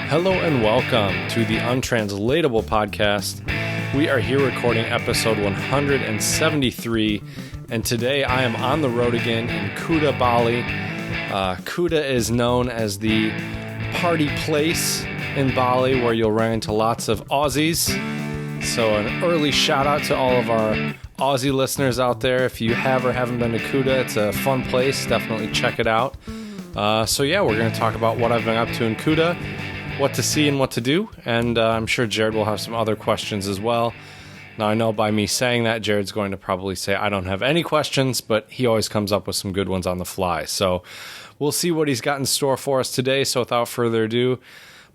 Hello and welcome to the Untranslatable Podcast. We are here recording episode 173, and today I am on the road again in Kuta, Bali. Kuta is known as the party place in Bali where you'll run into lots of Aussies. So an early shout out to all of our Aussie listeners out there. If you have or haven't been to Kuta, it's a fun place. Definitely check it out. We're going to talk about what I've been up to in Kuta, what to see and what to do, and I'm sure Jared will have some other questions as well. Now, I know by me saying that, Jared's going to probably say I don't have any questions, but he always comes up with some good ones on the fly. So we'll see what he's got in store for us today. So without further ado,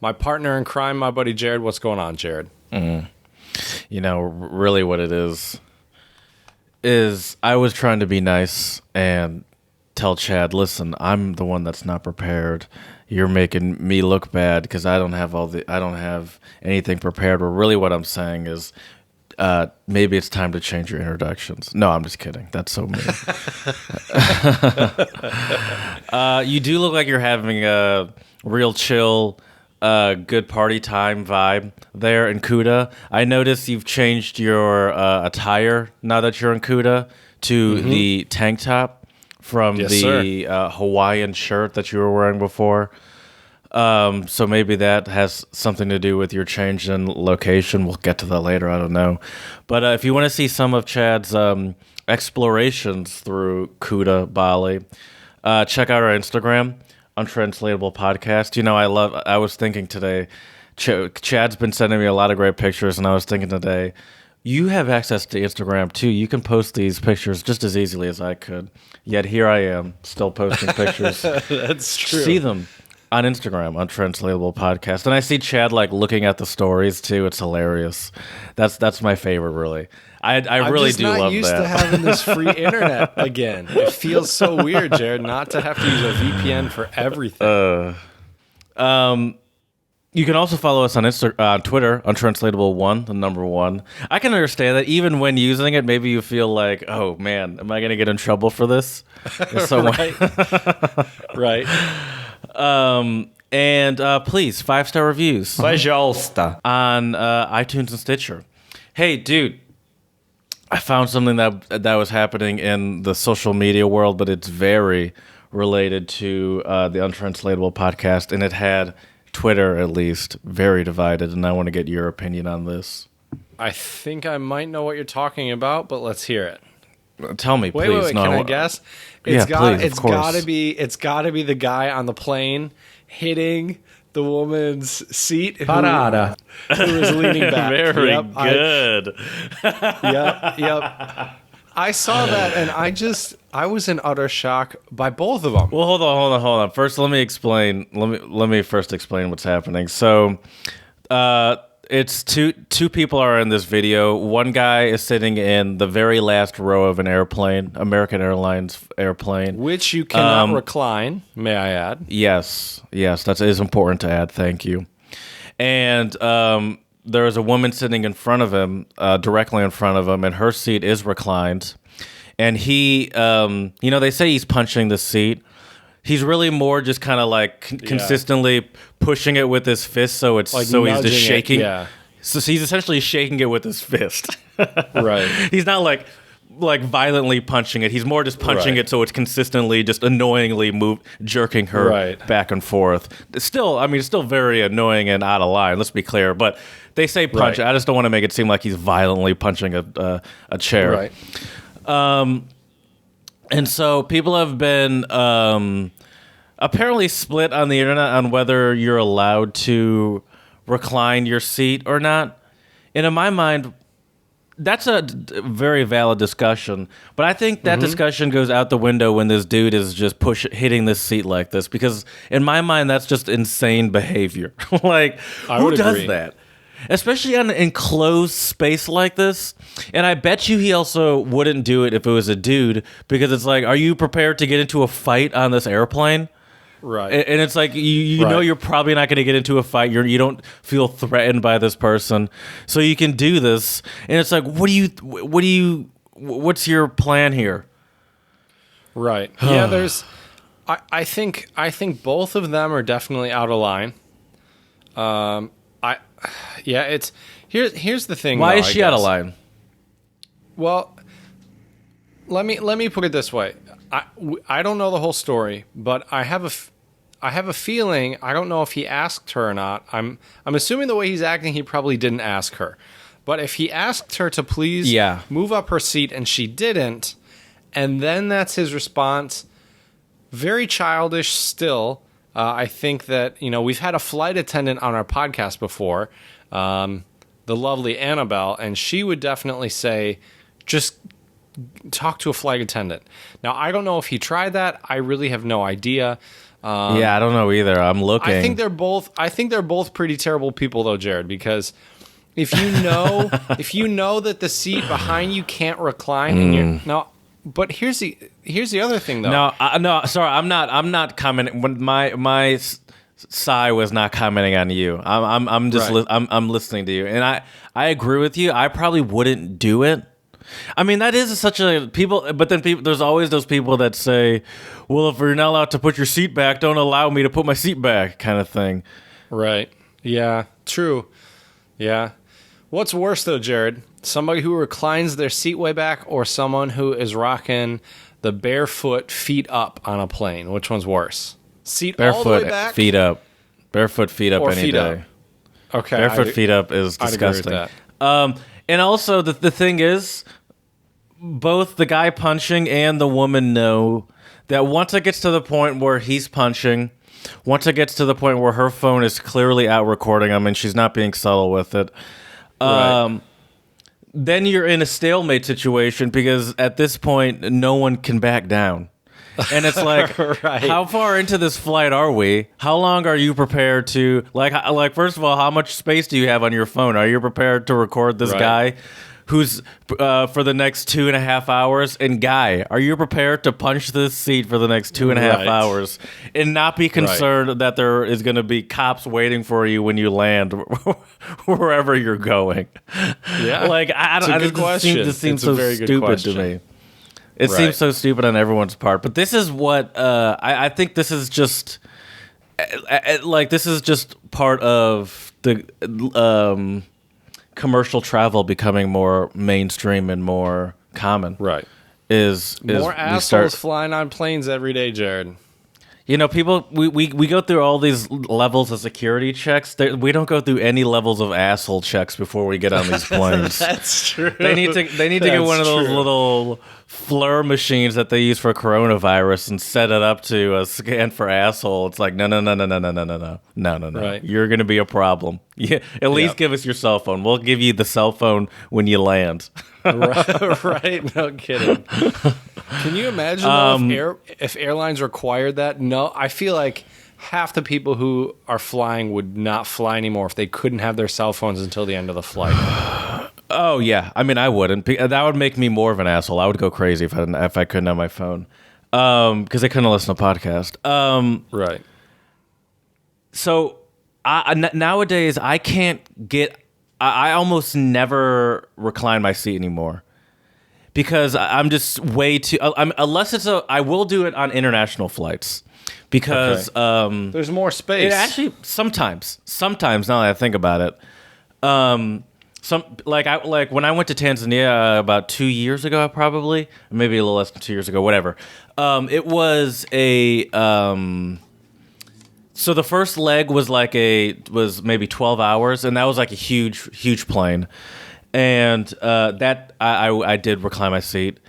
my partner in crime, my buddy Jared. What's going on, Jared? You know, really what it is I was trying to be nice and tell Chad, listen, I'm the one that's not prepared. You're making me look bad because I don't have anything prepared. Or really what I'm saying is maybe it's time to change your introductions. No, I'm just kidding. That's so mean. You do look like you're having a real chill, good party time vibe there in Kuta. I noticed you've changed your attire now that you're in Kuta to the tank top from Hawaiian shirt that you were wearing before. So maybe that has something to do with your change in location. We'll get to that later. I don't know. But if you want to see some of Chad's explorations through Kuta, Bali, check out our Instagram, Untranslatable Podcast. You know, I was thinking today, Chad's been sending me a lot of great pictures, and I was thinking today, you have access to Instagram too. You can post these pictures just as easily as I could. Yet here I am, still posting pictures. That's true. See them on Instagram, Untranslatable Podcast. And I see Chad like looking at the stories too. It's hilarious. That's my favorite, really. I really do love that. I'm just not used to having this free internet again. It feels so weird, Jared, not to have to use a VPN for everything. You can also follow us on Twitter, Untranslatable1, the number 1. I can understand that even when using it, maybe you feel like, oh man, am I going to get in trouble for this? Right. And please, 5-star reviews. Пожалуйста. On iTunes and Stitcher. Hey, dude, I found something that was happening in the social media world, but it's very related to the Untranslatable Podcast, and it had Twitter, at least, very divided, and I want to get your opinion on this. I think I might know what you're talking about, but let's hear it. Tell me, please. Wait, no, can I guess? It's gotta be the guy on the plane hitting the woman's seat who was leaning back. Very good. Yep. I saw that, and I was in utter shock by both of them. Well, hold on. First, let me explain. Let me first explain what's happening. So, it's two people are in this video. One guy is sitting in the very last row of an airplane, American Airlines airplane, which you cannot recline. May I add? Yes, that is important to add. Thank you. And there is a woman sitting in front of him, directly in front of him, and her seat is reclined. And he, they say he's punching the seat. He's really more just kind of like consistently pushing it with his fist, so it's like so he's just shaking. So he's essentially shaking it with his fist. Right. He's not like violently punching it. He's more just punching it so it's consistently just annoyingly jerking her back and forth. It's still very annoying and out of line. Let's be clear, but they say punch. I just don't want to make it seem like he's violently punching a chair. Right. And so people have been apparently split on the internet on whether you're allowed to recline your seat or not. And in my mind, that's a very valid discussion. But I think that discussion goes out the window when this dude is just hitting this seat like this. Because in my mind, that's just insane behavior. Like, who does that? Especially on an enclosed space like this. And I bet you he also wouldn't do it if it was a dude, because it's like, are you prepared to get into a fight on this airplane? Right. And it's like, you know you're probably not going to get into a fight. You don't feel threatened by this person. So you can do this. And it's like, what's your plan here? Right. Yeah, I think both of them are definitely out of line. I yeah, it's here's the thing. Why though, is she out of line? Well, let me put it this way. I don't know the whole story, but I have a feeling. I don't know if he asked her or not. I'm assuming the way he's acting, he probably didn't ask her. But if he asked her to please move up her seat and she didn't, and then that's his response, very childish still. I think that, we've had a flight attendant on our podcast before, the lovely Annabelle, and she would definitely say, just talk to a flight attendant. Now, I don't know if he tried that. I really have no idea. I don't know either. I'm looking. I think they're both pretty terrible people, though, Jared, because if you know that the seat behind you can't recline, and you're no. But here's the other thing, though. No, sorry, I'm not commenting. When my sigh was not commenting on you. I'm just right. I'm listening to you, and I agree with you. I probably wouldn't do it. I mean, that is such a people, but then there's always those people that say, "Well, if you're not allowed to put your seat back, don't allow me to put my seat back," kind of thing. Right. Yeah. True. Yeah. What's worse, though, Jared? Somebody who reclines their seat way back, or someone who is rocking the barefoot feet up on a plane? Which one's worse? Seat all the way back? Feet up. Barefoot feet up or any feet day. Up. Okay. Barefoot feet up is disgusting. I'd agree with that. And also, the thing is, both the guy punching and the woman know that once it gets to the point where he's punching, once it gets to the point where her phone is clearly out recording him and she's not being subtle with it, then you're in a stalemate situation, because at this point, no one can back down. And it's like, right. How far into this flight are we? How long are you prepared to, like, first of all, how much space do you have on your phone? Are you prepared to record this guy who's for the next 2.5 hours? And guy, are you prepared to punch this seat for the next 2.5 hours and not be concerned that there is going to be cops waiting for you when you land wherever you're going? Yeah. Like, good question. This seems so stupid to me. It seems so stupid on everyone's part, but this is what I think. This is just this is just part of the commercial travel becoming more mainstream and more common. Right. Is more assholes flying on planes every day, Jared. People, we go through all these levels of security checks. We don't go through any levels of asshole checks before we get on these planes. That's true. They need to get one of those little FLIR machines that they use for coronavirus and set it up to scan for asshole. It's like, no. Right. You're going to be a problem. Yeah, at least give us your cell phone. We'll give you the cell phone when you land. Right? No kidding. Can you imagine though, if airlines required that? No, I feel like half the people who are flying would not fly anymore if they couldn't have their cell phones until the end of the flight. Oh yeah, I mean I wouldn't. That would make me more of an asshole. I would go crazy if I couldn't have my phone, because I couldn't listen to a podcast. Right. So nowadays I can't get. I almost never recline my seat anymore, because I'm just way too. Unless it's I will do it on international flights, because there's more space. Actually, sometimes now that I think about it, when I went to Tanzania about 2 years ago, probably maybe a little less than 2 years ago, whatever. It was a. So the first leg was was maybe 12 hours, and that was like a huge plane, and that I did recline my seat,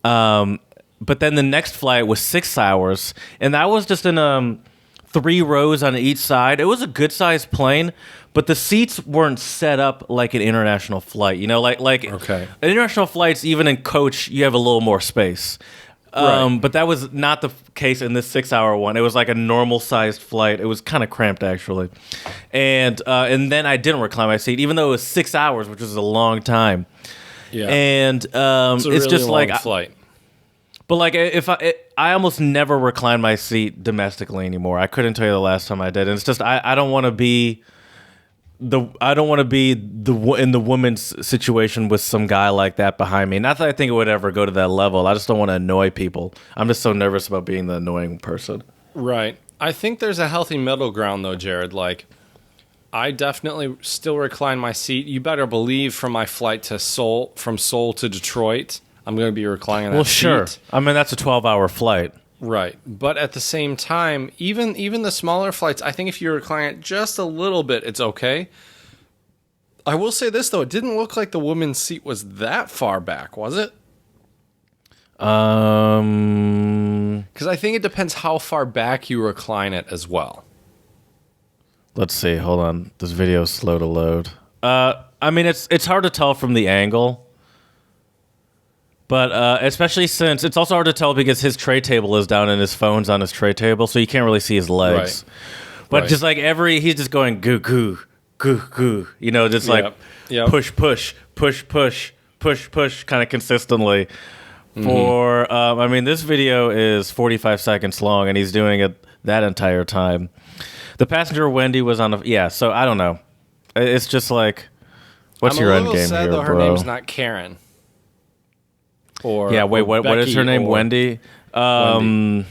but then the next flight was 6 hours, and that was just in 3 rows on each side. It was a good sized plane, but the seats weren't set up like an international flight. International flights, even in coach, you have a little more space. Right. But that was not the case in this 6 hour one. It was like a normal sized flight. It was kind of cramped actually, and then I didn't recline my seat, even though it was 6 hours, which was a long time. Yeah, and it's a really just long like flight. But like I almost never recline my seat domestically anymore. I couldn't tell you the last time I did, and it's just I don't want to be. In the woman's situation with some guy like that behind me. Not that I think it would ever go to that level. I just don't want to annoy people. I'm just so nervous about being the annoying person. Right. I think there's a healthy middle ground though, Jared. Like, I definitely still recline my seat. You better believe from my flight to Seoul, from Seoul to Detroit, I'm going to be reclining that seat. Well, sure. I mean, that's a 12-hour flight. Right. But at the same time, even the smaller flights, I think if you recline it just a little bit, it's okay. I will say this, though. It didn't look like the woman's seat was that far back, was it? Because I think it depends how far back you recline it as well. Let's see. Hold on. This video is slow to load. I mean, it's hard to tell from the angle. But especially since it's also hard to tell because his tray table is down and his phone's on his tray table, so you can't really see his legs. Right. But just like he's just going goo goo goo goo, you know, just like push push push push push push kind of consistently. For I mean, this video is 45 seconds long, and he's doing it that entire time. The passenger Wendy was on so I don't know. It's just like, what's your end game here, bro? I'm a little sad though her name's not Karen. Or what is her name? Wendy? Wendy.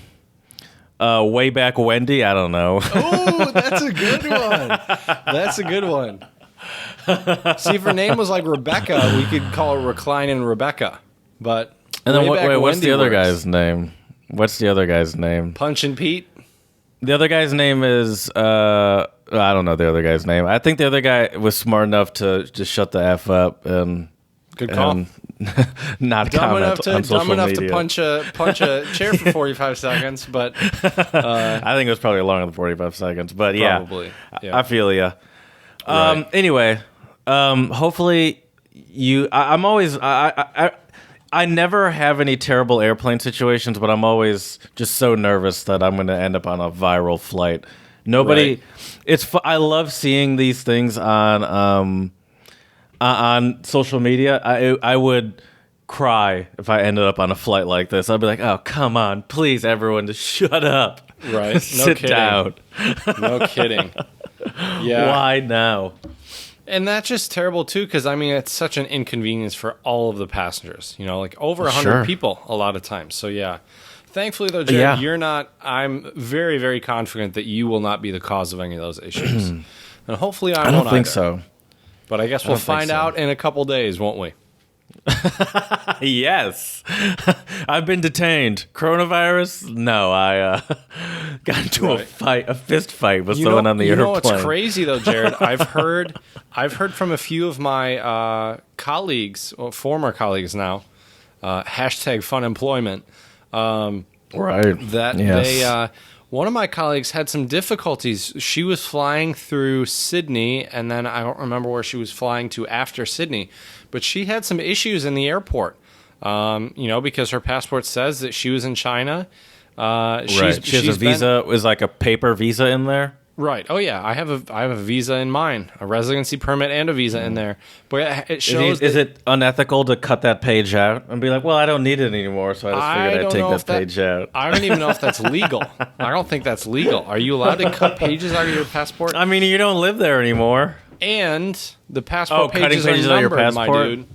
Way back Wendy? I don't know. Oh, that's a good one. That's a good one. See, if her name was like Rebecca, we could call her Reclining Rebecca. But and then what's the other guy's name? What's the other guy's name? Punchin' Pete? The other guy's name is I don't know the other guy's name. I think the other guy was smart enough to just shut the F up and good call. Not dumb enough to punch a chair for 45 seconds, but I think it was probably longer than 45 seconds. But probably, I feel you. Right. Anyway, hopefully you. I'm always. I never have any terrible airplane situations, but I'm always just so nervous that I'm going to end up on a viral flight. Nobody. Right. I love seeing these things on social media. I would cry if I ended up on a flight like this. I'd be like, oh, come on, please, everyone, just shut up. Right. No Sit kidding. down. No kidding. Yeah. Why now? And that's just terrible, too, because, I mean, it's such an inconvenience for all of the passengers. You know, like over 100 people a lot of times. So, yeah. Thankfully, though, Jared, you're not. I'm very, very confident that you will not be the cause of any of those issues. And hopefully I won't don't think either. So. But I guess we'll find out in a couple days, won't we? Yes. I've been detained. Coronavirus? No, I got into a fist fight with someone on the airplane. You know what's crazy though, Jared? I've heard from a few of my colleagues, former colleagues now, hashtag Funemployment, that they one of my colleagues had some difficulties. She was flying through Sydney, and then I don't remember where she was flying to after Sydney, but she had some issues in the airport, because her passport says that she was in China. She has a visa. Is like a paper visa in there? Right. Oh yeah, I have a visa in mine, a residency permit and a visa in there. But it shows. Is it unethical to cut that page out and be like, well, I don't need it anymore, so I just figured I'd take that page out. I don't even know if that's legal. I don't think that's legal. Are you allowed to cut pages out of your passport? I mean, you don't live there anymore. And the passport pages are numbered, your passport? My dude.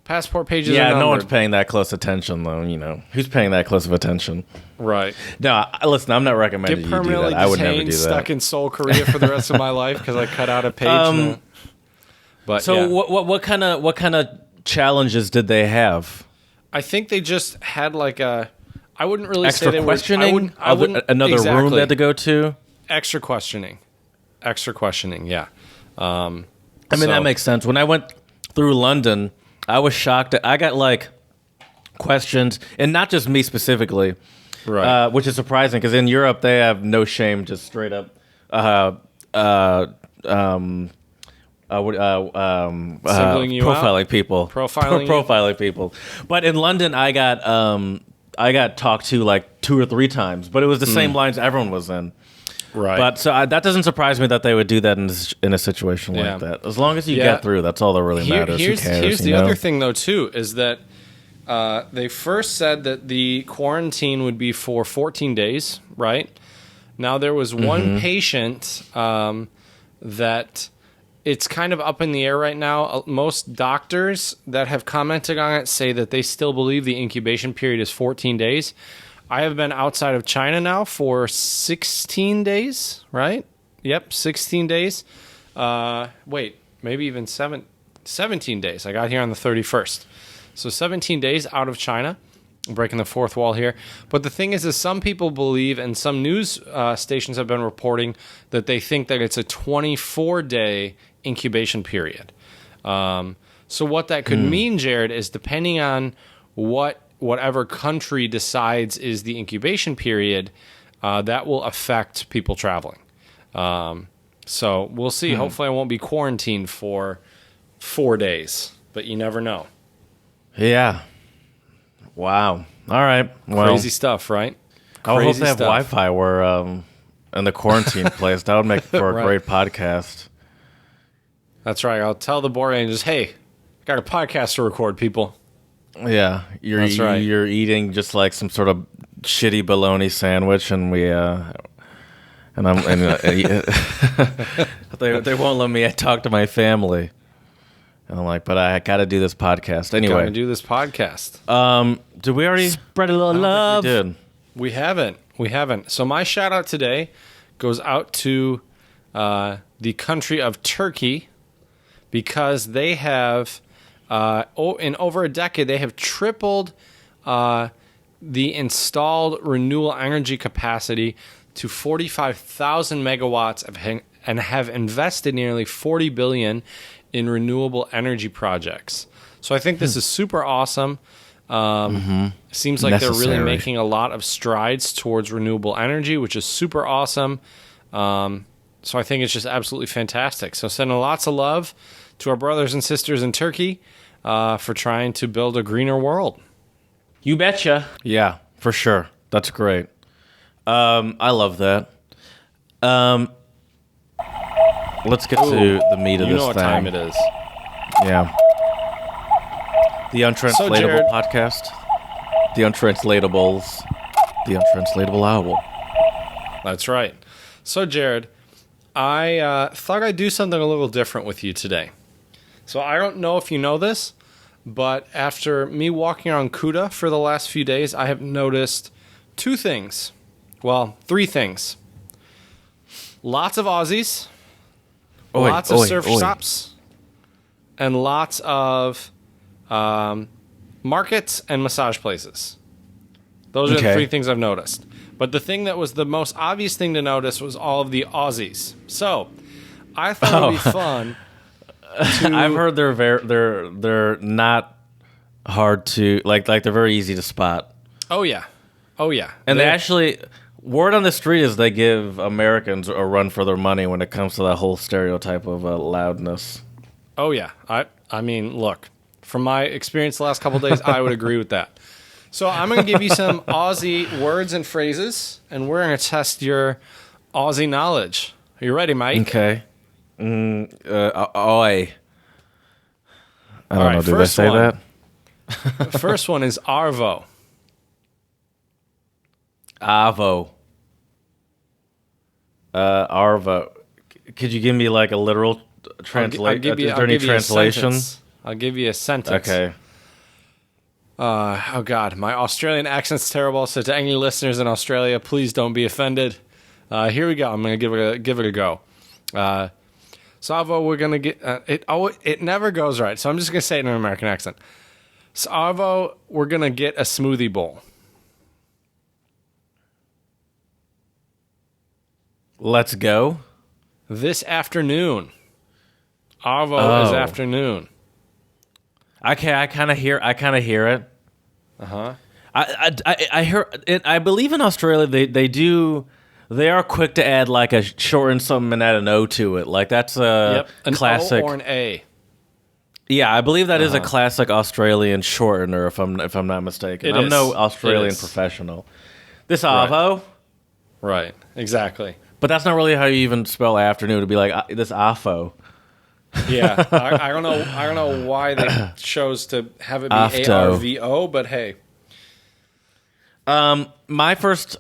Passport pages are numbered. No one's paying that close attention, though. You know, who's paying that close of attention? Right. No, listen, I'm not recommending you do that. I would never do that. Stuck in Seoul, Korea for the rest of my life because I cut out a page. But so what kind of challenges did they have? I think they just had like a. I wouldn't really extra say they questioning. I wouldn't another room they had to go to. Extra questioning. Yeah. I mean that makes sense. When I went through London, I was shocked. I got like questions, and not just me specifically, right? Which is surprising because in Europe they have no shame, just straight up singling you profiling out? people, profiling people. But in London, I got talked to like 2 or 3 times, but it was the same lines everyone was in. Right. But so that doesn't surprise me that they would do that in a situation like that. As long as you get through, that's all that really matters. Who cares? Here's the other thing, though, too, is that they first said that the quarantine would be for 14 days, right? Now, there was one patient that it's kind of up in the air right now. Most doctors that have commented on it say that they still believe the incubation period is 14 days. I have been outside of China now for 16 days, right? Yep, 16 days. maybe even 17 days. I got here on the 31st. So 17 days out of China. I'm breaking the fourth wall here. But the thing is some people believe, and some news stations have been reporting, that they think that it's a 24-day incubation period. So what that could mean, Jared, is depending on whatever country decides is the incubation period, that will affect people traveling. So we'll see. Hopefully I won't be quarantined for 4 days, but you never know. Yeah. Wow. All right. Well, crazy stuff, right? I hope they have Wi-Fi where in the quarantine place. That would make for a great podcast. That's right. I'll tell the board Rangers, hey, got a podcast to record, people. Yeah, you're eating just like some sort of shitty bologna sandwich, and they won't let me talk to my family. And I'm like, but I got to do this podcast anyway. Got to do this podcast. Did we already spread a little love? We did. We haven't. So my shout out today goes out to the country of Turkey, because they have, in over a decade, they have tripled the installed renewable energy capacity to 45,000 megawatts and have invested nearly $40 billion in renewable energy projects. So I think this is super awesome. Seems like they're really making a lot of strides towards renewable energy, which is super awesome. So I think it's just absolutely fantastic. So sending lots of love to our brothers and sisters in Turkey for trying to build a greener world. You betcha. Yeah, for sure. That's great. I love that. Let's get to the meat of this thing. You know what time it is. Yeah. The Untranslatable podcast. The Untranslatables. The Untranslatable Owl. That's right. So, Jared, I thought I'd do something a little different with you today. So I don't know if you know this, but after me walking around Kuta for the last few days, I have noticed two things. Well, three things. Lots of Aussies. Lots of surf shops. And lots of markets and massage places. Those are the three things I've noticed. But the thing that was the most obvious thing to notice was all of the Aussies. So I thought it would be fun. I've heard they're not hard to like they're very easy to spot. Oh yeah. And they actually, word on the street is they give Americans a run for their money when it comes to that whole stereotype of loudness. Oh yeah. I mean, look, from my experience the last couple of days, I would agree with that. So I'm going to give you some Aussie words and phrases, and we're going to test your Aussie knowledge. Are you ready, Mike? Okay. Oi. I don't know. Did I say that? The first one is Arvo. Arvo. Arvo. Could you give me like a literal translation? Is there any translation? I'll give you a sentence. Okay. Oh God, my Australian accent's terrible. So to any listeners in Australia, please don't be offended. Here we go. I'm gonna give it a go. Salvo, we're gonna get it never goes right. So I'm just gonna say it in an American accent. Salvo, we're gonna get a smoothie bowl. Let's go. This afternoon. Arvo is afternoon. Okay, I kind of hear it. I hear it. I believe in Australia they are quick to add like a shorten something and add an O to it. Like that's a classic. O or an A. Yeah, I believe that is a classic Australian shortener. If I'm not mistaken, I'm no Australian professional. This Arvo. Right. Exactly. But that's not really how you even spell afternoon. It'd be like this Afo. Yeah, I don't know why they chose to have it be ARVO, but hey. My first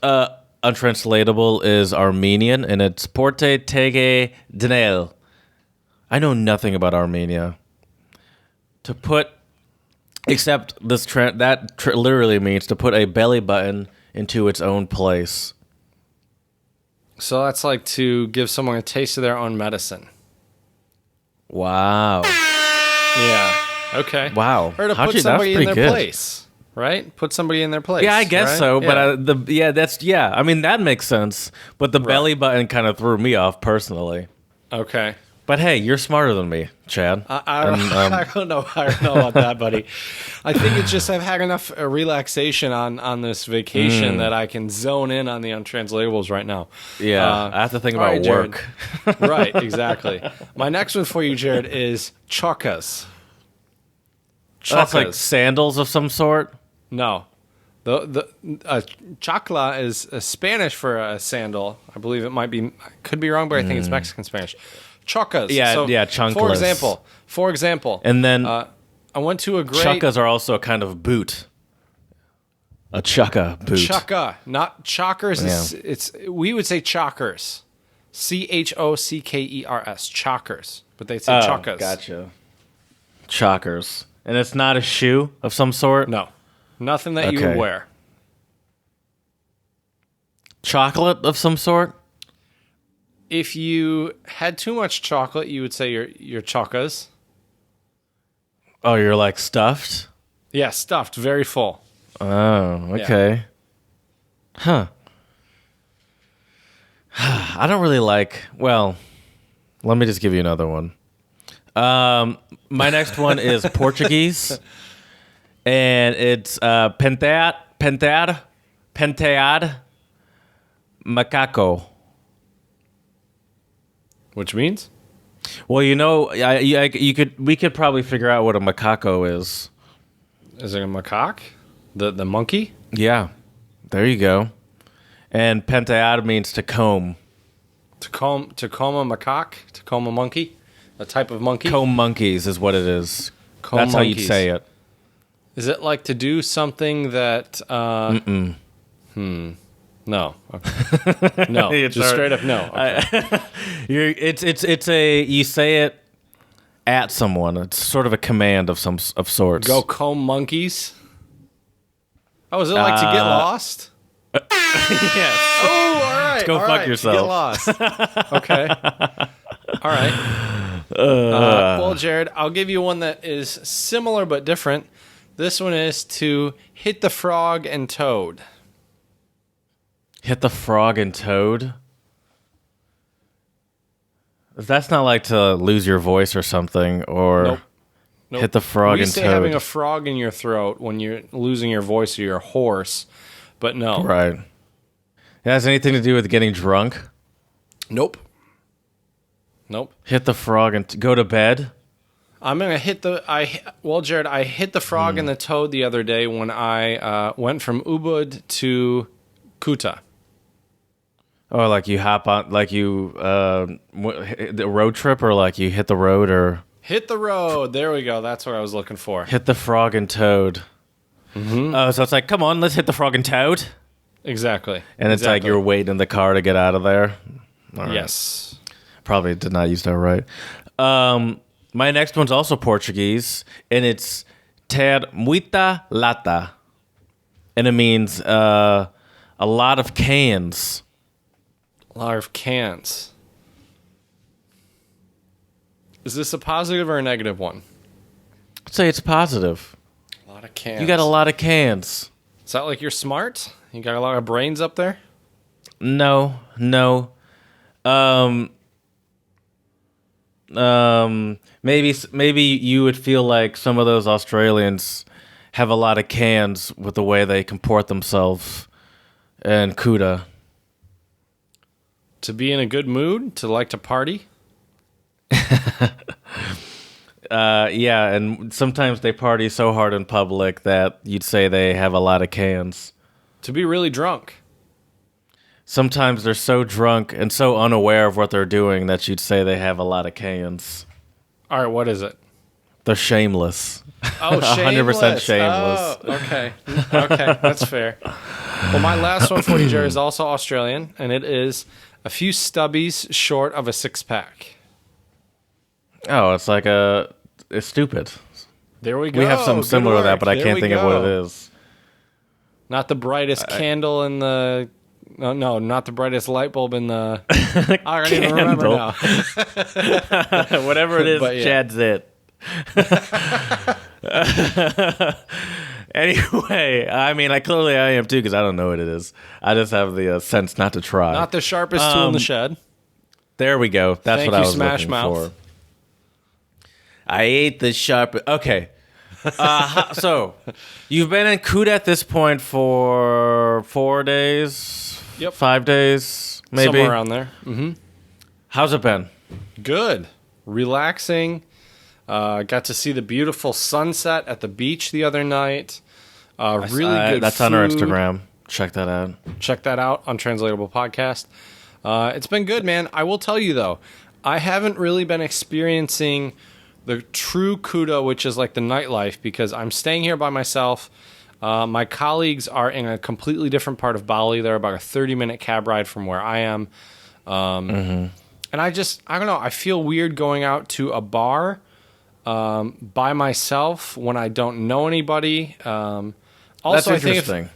untranslatable is Armenian, and it's Porte Tege Dnel. I know nothing about Armenia. To put, except this literally means to put a belly button into its own place. So that's like to give someone a taste of their own medicine. Wow. Yeah. Okay. Wow. Or to How'd put you- somebody that's in pretty their good. place, right? Put somebody in their place. Yeah, I guess right? so. Yeah. But I mean, that makes sense. But the belly button kind of threw me off personally. Okay. But hey, you're smarter than me, Chad. I don't know. I don't know about that, buddy. I think it's just I've had enough relaxation on this vacation that I can zone in on the untranslatables right now. Yeah, I have to think all about right, Jared. work. Right, exactly. My next one for you, Jared, is chocas. That's like sandals of some sort. No. The chacla is Spanish for a sandal. I believe it might be. I could be wrong, but I think it's Mexican Spanish. Chocas. Yeah, So, yeah, chanclas. For example, And then I went to a great chuckas are also a kind of boot. A chukka boot. chukka, not chockers. It's we would say chockers, CHOCKERS, chockers, but they say chockas. Gotcha. Chockers. And it's not a shoe of some sort? No, nothing that you would Okay. wear. Chocolate of some sort? If you had too much chocolate, you would say your chockas. Oh, you're like stuffed? Yeah, stuffed, very full. Oh, okay. Huh. I don't really like. Well, let me just give you another one. My next one is Portuguese, and it's penteado, macaco. Which means? Well, we could probably figure out what a macaco is. Is it a macaque? The monkey? Yeah, there you go. And penteado means to comb. To comb a macaque? To comb a monkey? A type of monkey? Comb monkeys is what it is. Comb That's how you'd monkeys. say it. Is it like to do something that? No. Okay. No. It's just our- straight up no. Okay. It's a you say it at someone. It's sort of a command of sorts. Go comb monkeys. Oh, is it like to get lost? Yes. Oh, all right. go all fuck right, to yourself. Get lost. Okay. All right. Well, Jared, I'll give you one that is similar but different. This one is to hit the frog and toad. Hit the frog and toad. That's not like to lose your voice or something, or Nope. hit the frog we and say toad. having a frog in your throat when you're losing your voice or you're hoarse, but no. Right. It has anything to do with getting drunk. Nope. Nope. Hit the frog and go to bed. I'm gonna hit Jared, I hit the frog and the toad the other day when I went from Ubud to Kuta. Oh, like you hop on, like you the road trip, or like you hit the road, or Hit the road. There we go. That's what I was looking for. hit the frog and toad. Oh, so it's like, come on, let's hit the frog and toad. Exactly. And it's like you're waiting in the car to get out of there. All right. Yes. Probably did not use that right. My next one's also Portuguese, and it's ter muita lata. And it means a lot of cans. A lot of cans. Is this a positive or a negative one? I'd say it's positive. A lot of cans. You got a lot of cans. Is that like you're smart? You got a lot of brains up there? No. Maybe you would feel like some of those Australians have a lot of cans with the way they comport themselves in Kuta. To be in a good mood? To like to party? Yeah, and sometimes they party so hard in public that you'd say they have a lot of cans. To be really drunk? Sometimes they're so drunk and so unaware of what they're doing that you'd say they have a lot of cans. All right, what is it? They're shameless. Oh, 100% shameless. Oh, okay. Okay, that's fair. Well, my last one for you, Jerry, is also Australian, and it is a few stubbies short of a six-pack. Oh, it's like it's stupid. There we go. We have something Good similar to that, work. but I There can't we think of what go. it is. Not the brightest candle in the No, not the brightest light bulb in the. I don't even remember now. Whatever it is, But yeah. Chad's it. Anyway, I mean, I am too because I don't know what it is. I just have the sense not to try. Not the sharpest tool in the shed. There we go. That's Thank what I you, was Smash looking Mouth. for. I ate the sharp. Okay. So, you've been in Kuta at this point for 4 days? Yep. 5 days, maybe? Somewhere around there. Mm-hmm. How's it been? Good. Relaxing. Got to see the beautiful sunset at the beach the other night. Really good That's food. on our Instagram. Check that out. Check that out, Untranslatable Podcast. It's been good, man. I will tell you, though, I haven't really been experiencing the true Kuta, which is like the nightlife, because I'm staying here by myself. My colleagues are in a completely different part of Bali. They're about a 30-minute cab ride from where I am. And I don't know, I feel weird going out to a bar by myself when I don't know anybody. Also, That's interesting.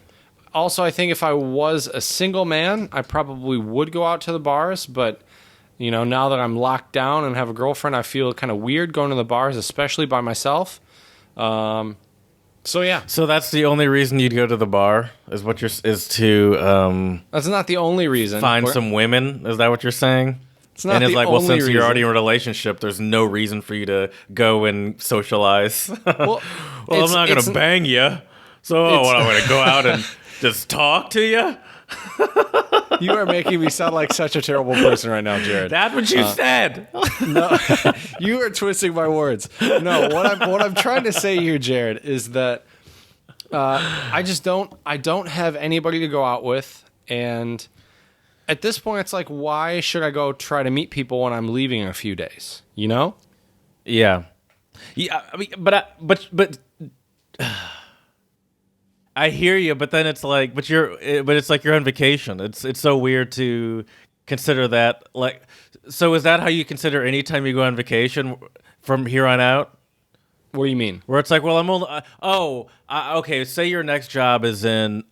I think if I was a single man, I probably would go out to the bars, but now that I'm locked down and have a girlfriend, I feel kind of weird going to the bars, especially by myself. So yeah. So that's the only reason you'd go to the bar is to That's not the only reason. find some women? Is that what you're saying? It's not and it's the like, well, only since reason. you're already in a relationship, there's no reason for you to go and socialize. Well, I'm not going to bang you. So I'm going to go out and just talk to you? You are making me sound like such a terrible person right now, Jared. That's what you said. No, you are twisting my words. No, what I'm trying to say here, Jared, is that I don't have anybody to go out with, and at this point, it's like, why should I go try to meet people when I'm leaving in a few days? Yeah. I mean, but I hear you, but then it's like, but it's like you're on vacation. It's so weird to consider that. Like, so is that how you consider any time you go on vacation from here on out? What do you mean? Where it's like, well, I'm only. Okay. Say your next job is in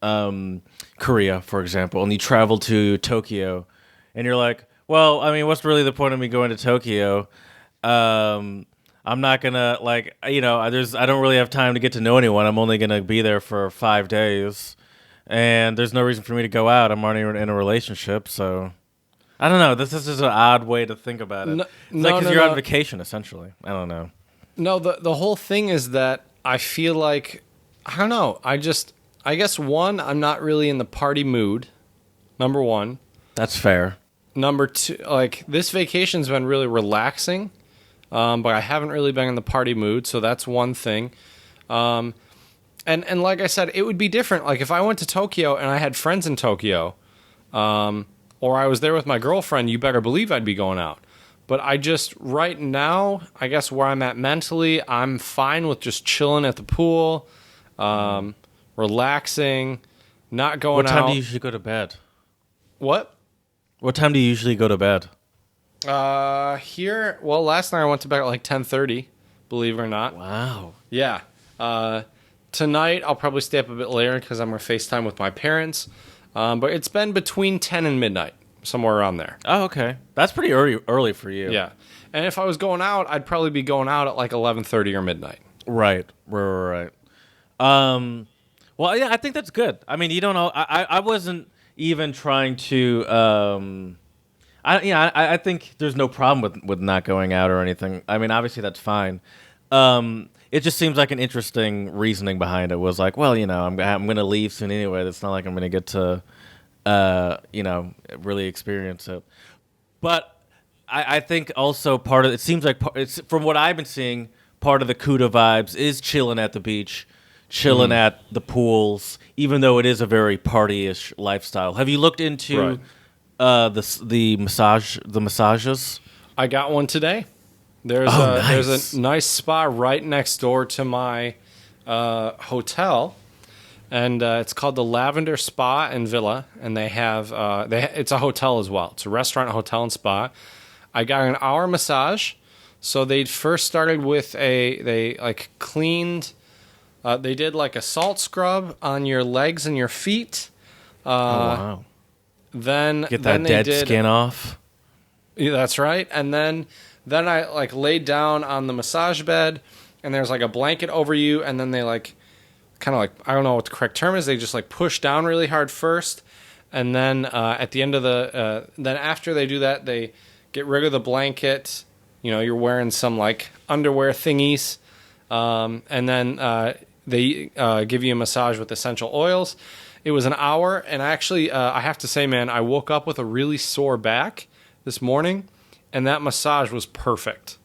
Korea, for example, and you travel to Tokyo, and you're like, well, I mean, what's really the point of me going to Tokyo? I'm not gonna I don't really have time to get to know anyone. I'm only gonna be there for 5 days, and there's no reason for me to go out. I'm already in a relationship, so I don't know. This is just an odd way to think about it. Because you're on vacation, essentially. I don't know. No, the whole thing is that I feel like, I don't know. I guess one, I'm not really in the party mood. Number one. That's fair. Number two, like this vacation's been really relaxing. But I haven't really been in the party mood, so that's one thing. And like I said, it would be different. Like if I went to Tokyo and I had friends in Tokyo, or I was there with my girlfriend, you better believe I'd be going out. But right now, I guess where I'm at mentally, I'm fine with just chilling at the pool, relaxing, not going out. What time do you usually go to bed? What? What time do you usually go to bed? Here, well, last night I went to bed at like 10:30, believe it or not. Wow. Yeah. Tonight I'll probably stay up a bit later because I'm going to FaceTime with my parents. But it's been between 10 and midnight, somewhere around there. Oh, okay. That's pretty early for you. Yeah. And if I was going out, I'd probably be going out at like 11:30 or midnight. Right. Well, yeah, I think that's good. I mean, you don't know. I wasn't even trying to. I think there's no problem with not going out or anything. I mean, obviously that's fine. It just seems like an interesting reasoning behind it. Was like, well, I'm going to leave soon anyway. It's not like I'm going to get to, really experience it. But I think also part of it seems like it's from what I've been seeing. Part of the Kuta vibes is chilling at the beach, chilling at the pools, even though it is a very party-ish lifestyle. Have you looked into? Right. The massages. I got one today. There's a nice spa right next door to my hotel, and it's called the Lavender Spa and Villa, and they have it's a hotel as well. It's a restaurant, hotel, and spa. I got an hour massage. So they first started with they cleaned. They did like a salt scrub on your legs and your feet. Oh wow. Then Get then that they dead did, skin off. Yeah, that's right. And then I like laid down on the massage bed, and there's like a blanket over you, and then they like kind of like, I don't know what the correct term is. They just like push down really hard first, and then at the end of then after they do that, they get rid of the blanket. You know, you're wearing some like underwear thingies, and then they give you a massage with essential oils. It was an hour, and actually, I have to say, man, I woke up with a really sore back this morning, and that massage was perfect.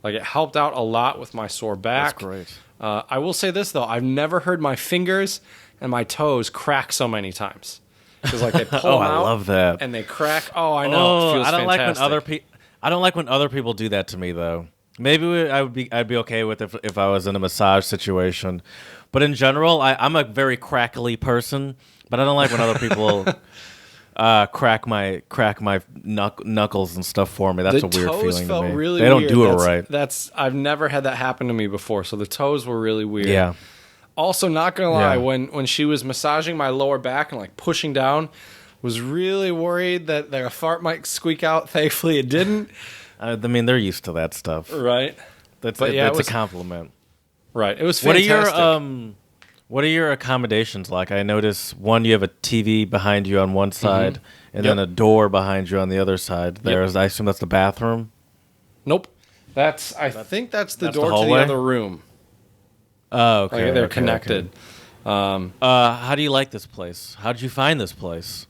Like, it helped out a lot with my sore back. That's great. I will say this, though. I've never heard my fingers and my toes crack so many times. Because, like, they pull them out. I love that. And they crack. Oh, I know. It feels I don't fantastic. I don't like when other people do that to me, though. Maybe I'd be okay with it if I was in a massage situation. But in general, I'm a very crackly person, but I don't like when other people crack my knuckles and stuff for me. That's a weird feeling to me. Really they don't weird. do it right. I've never had that happen to me before, so the toes were really weird. Yeah. Also, not gonna lie, Yeah. when she was massaging my lower back and like pushing down, was really worried that a fart might squeak out. Thankfully, it didn't. I mean, they're used to that stuff. Right. That's But yeah, that's it was a compliment. Right. It was fantastic. What are your accommodations like? I notice one, you have a TV behind you on one side, and then a door behind you on the other side. I assume that's the bathroom. Nope. I think that's the door the to the hallway? other room. Oh, okay. Like, they're okay, connected. okay. How do you like this place? How did you find this place?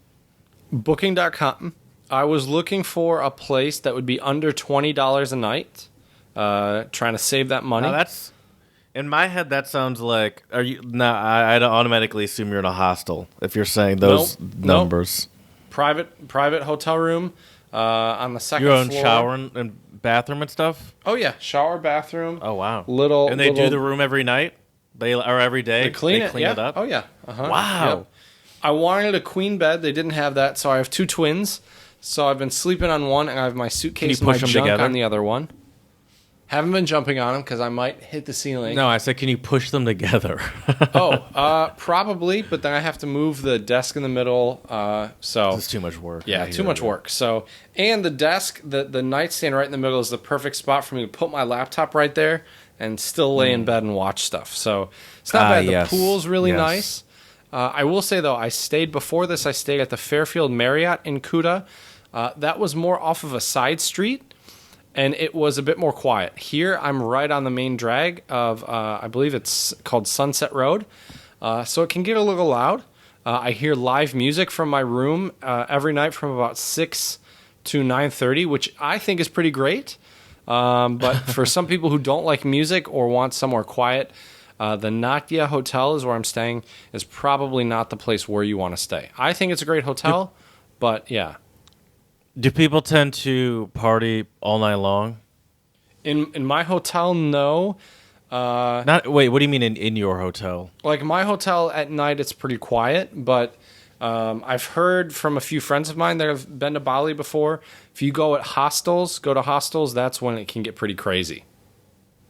Booking.com. I was looking for a place that would be under $20 a night. Trying to save that money. Now that's in my head. That sounds like I'd automatically assume you're in a hostel if you're saying those numbers. Nope. Private hotel room on the second Your own floor. shower and bathroom and stuff. Oh yeah, shower, bathroom. Oh wow. And they do the room every night. Or every day. They clean it up. Oh yeah. Uh-huh. Wow. Yep. I wanted a queen bed. They didn't have that, so I have two twins. So I've been sleeping on one, and I have my suitcase and my junk together? on the other one. Haven't been jumping on them because I might hit the ceiling. No, I said, can you push them together? Probably, but then I have to move the desk in the middle. So It's too much work. yeah, too much work. So, and the desk, the nightstand right in the middle is the perfect spot for me to put my laptop right there and still lay in bed and watch stuff. So it's not bad. Yes. The pool's really Yes. nice. I will say though, I stayed at the Fairfield Marriott in Kuta. That was more off of a side street, and it was a bit more quiet. Here, I'm right on the main drag of, I believe it's called Sunset Road, so it can get a little loud. I hear live music from my room every night from about 6 to 9:30, which I think is pretty great. But for some people who don't like music or want somewhere quiet, the Natia Hotel is where I'm staying, is probably not the place where you want to stay. I think it's a great hotel, but yeah. Do people tend to party all night long? In my hotel, no. Wait, what do you mean in your hotel? Like my hotel at night, it's pretty quiet, but I've heard from a few friends of mine that have been to Bali before. If you go to hostels, that's when it can get pretty crazy,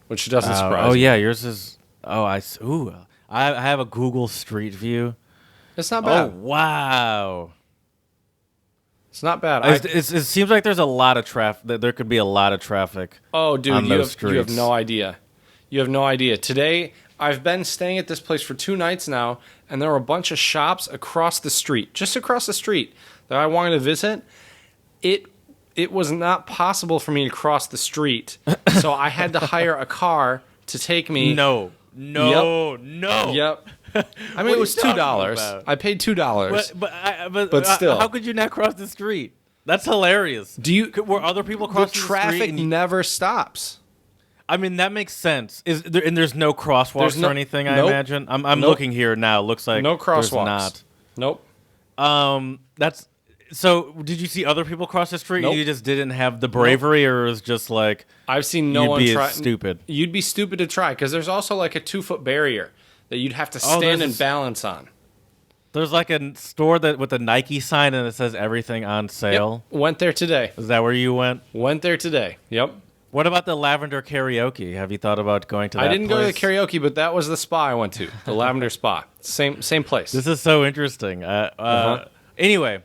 which doesn't surprise me. Oh yeah, yours is. Oh, I have a Google Street View. It's not bad. Oh wow. It's not bad. It seems like there's a lot of traffic. There could be a lot of traffic. Oh, dude, on you those have streets. no idea. You have no idea. Today, I've been staying at this place for 2 nights now, and there were a bunch of shops across the street, just across the street, that I wanted to visit. It was not possible for me to cross the street, so I had to hire a car to take me. No. Yep. I mean, it was $2. I paid $2. But still. how could you not cross the street? That's hilarious. Were other people The crossing the traffic street? never stops. I mean, that makes sense. And there's no crosswalks or anything. I nope. imagine. I'm Nope. looking here now. Looks like No there's crosswalks. not. Nope. That's so. Did you see other people cross the street? Nope. You just didn't have the bravery, or it was just like I've seen no you'd one be try. stupid. You'd be stupid to try because there's also like a 2-foot barrier that you'd have to stand and balance on. There's like a store with a Nike sign and it says everything on sale. Yep. Went there today. Is that where you went? Went there today. Yep. What about the Lavender Karaoke? Have you thought about going to that I didn't go to the place? karaoke, but that was the spa I went to, the Lavender Spa. Same place. This is so interesting. Anyway,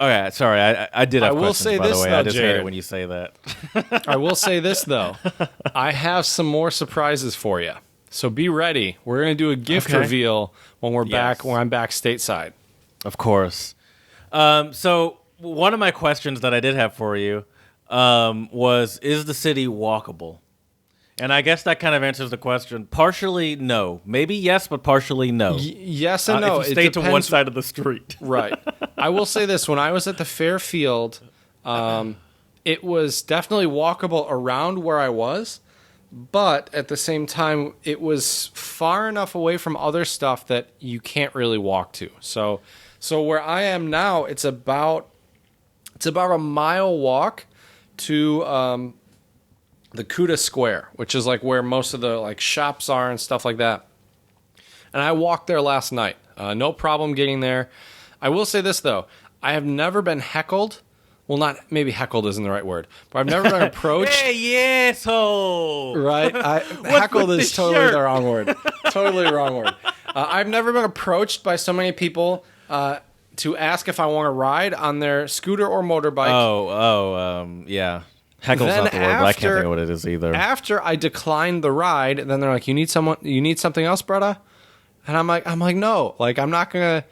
Okay, sorry, I did have I will questions, say by this, the way. though, I just hate Jared. it when you say that. I will say this, though. I have some more surprises for you. So be ready. We're going to do a gift Okay. reveal when we're back, Yes. when I'm back stateside. Of course. So one of my questions that I did have for you was, is the city walkable? And I guess that kind of answers the question. Partially, no. Maybe yes, but partially, no. Yes and no. If you It stay to one depends- side of the street. Right. I will say this. When I was at the Fairfield, it was definitely walkable around where I was, but at the same time, it was far enough away from other stuff that you can't really walk to. So where I am now, it's about a mile walk to the Kuta Square, which is like where most of the like shops are and stuff like that. And I walked there last night. No problem getting there. I will say this, though. I have never been heckled. Well, not maybe heckled isn't the right word, but I've never been approached. Hey, asshole! Right? Heckled with is the totally shirt? the wrong word. Totally the wrong word. I've never been approached by so many people to ask if I want to ride on their scooter or motorbike. Yeah. Heckle's Then not the word, but I can't after- think of what it is either. After I declined the ride, then they're like, "You need something else, brother?" And I'm like, "No, like I'm not gonna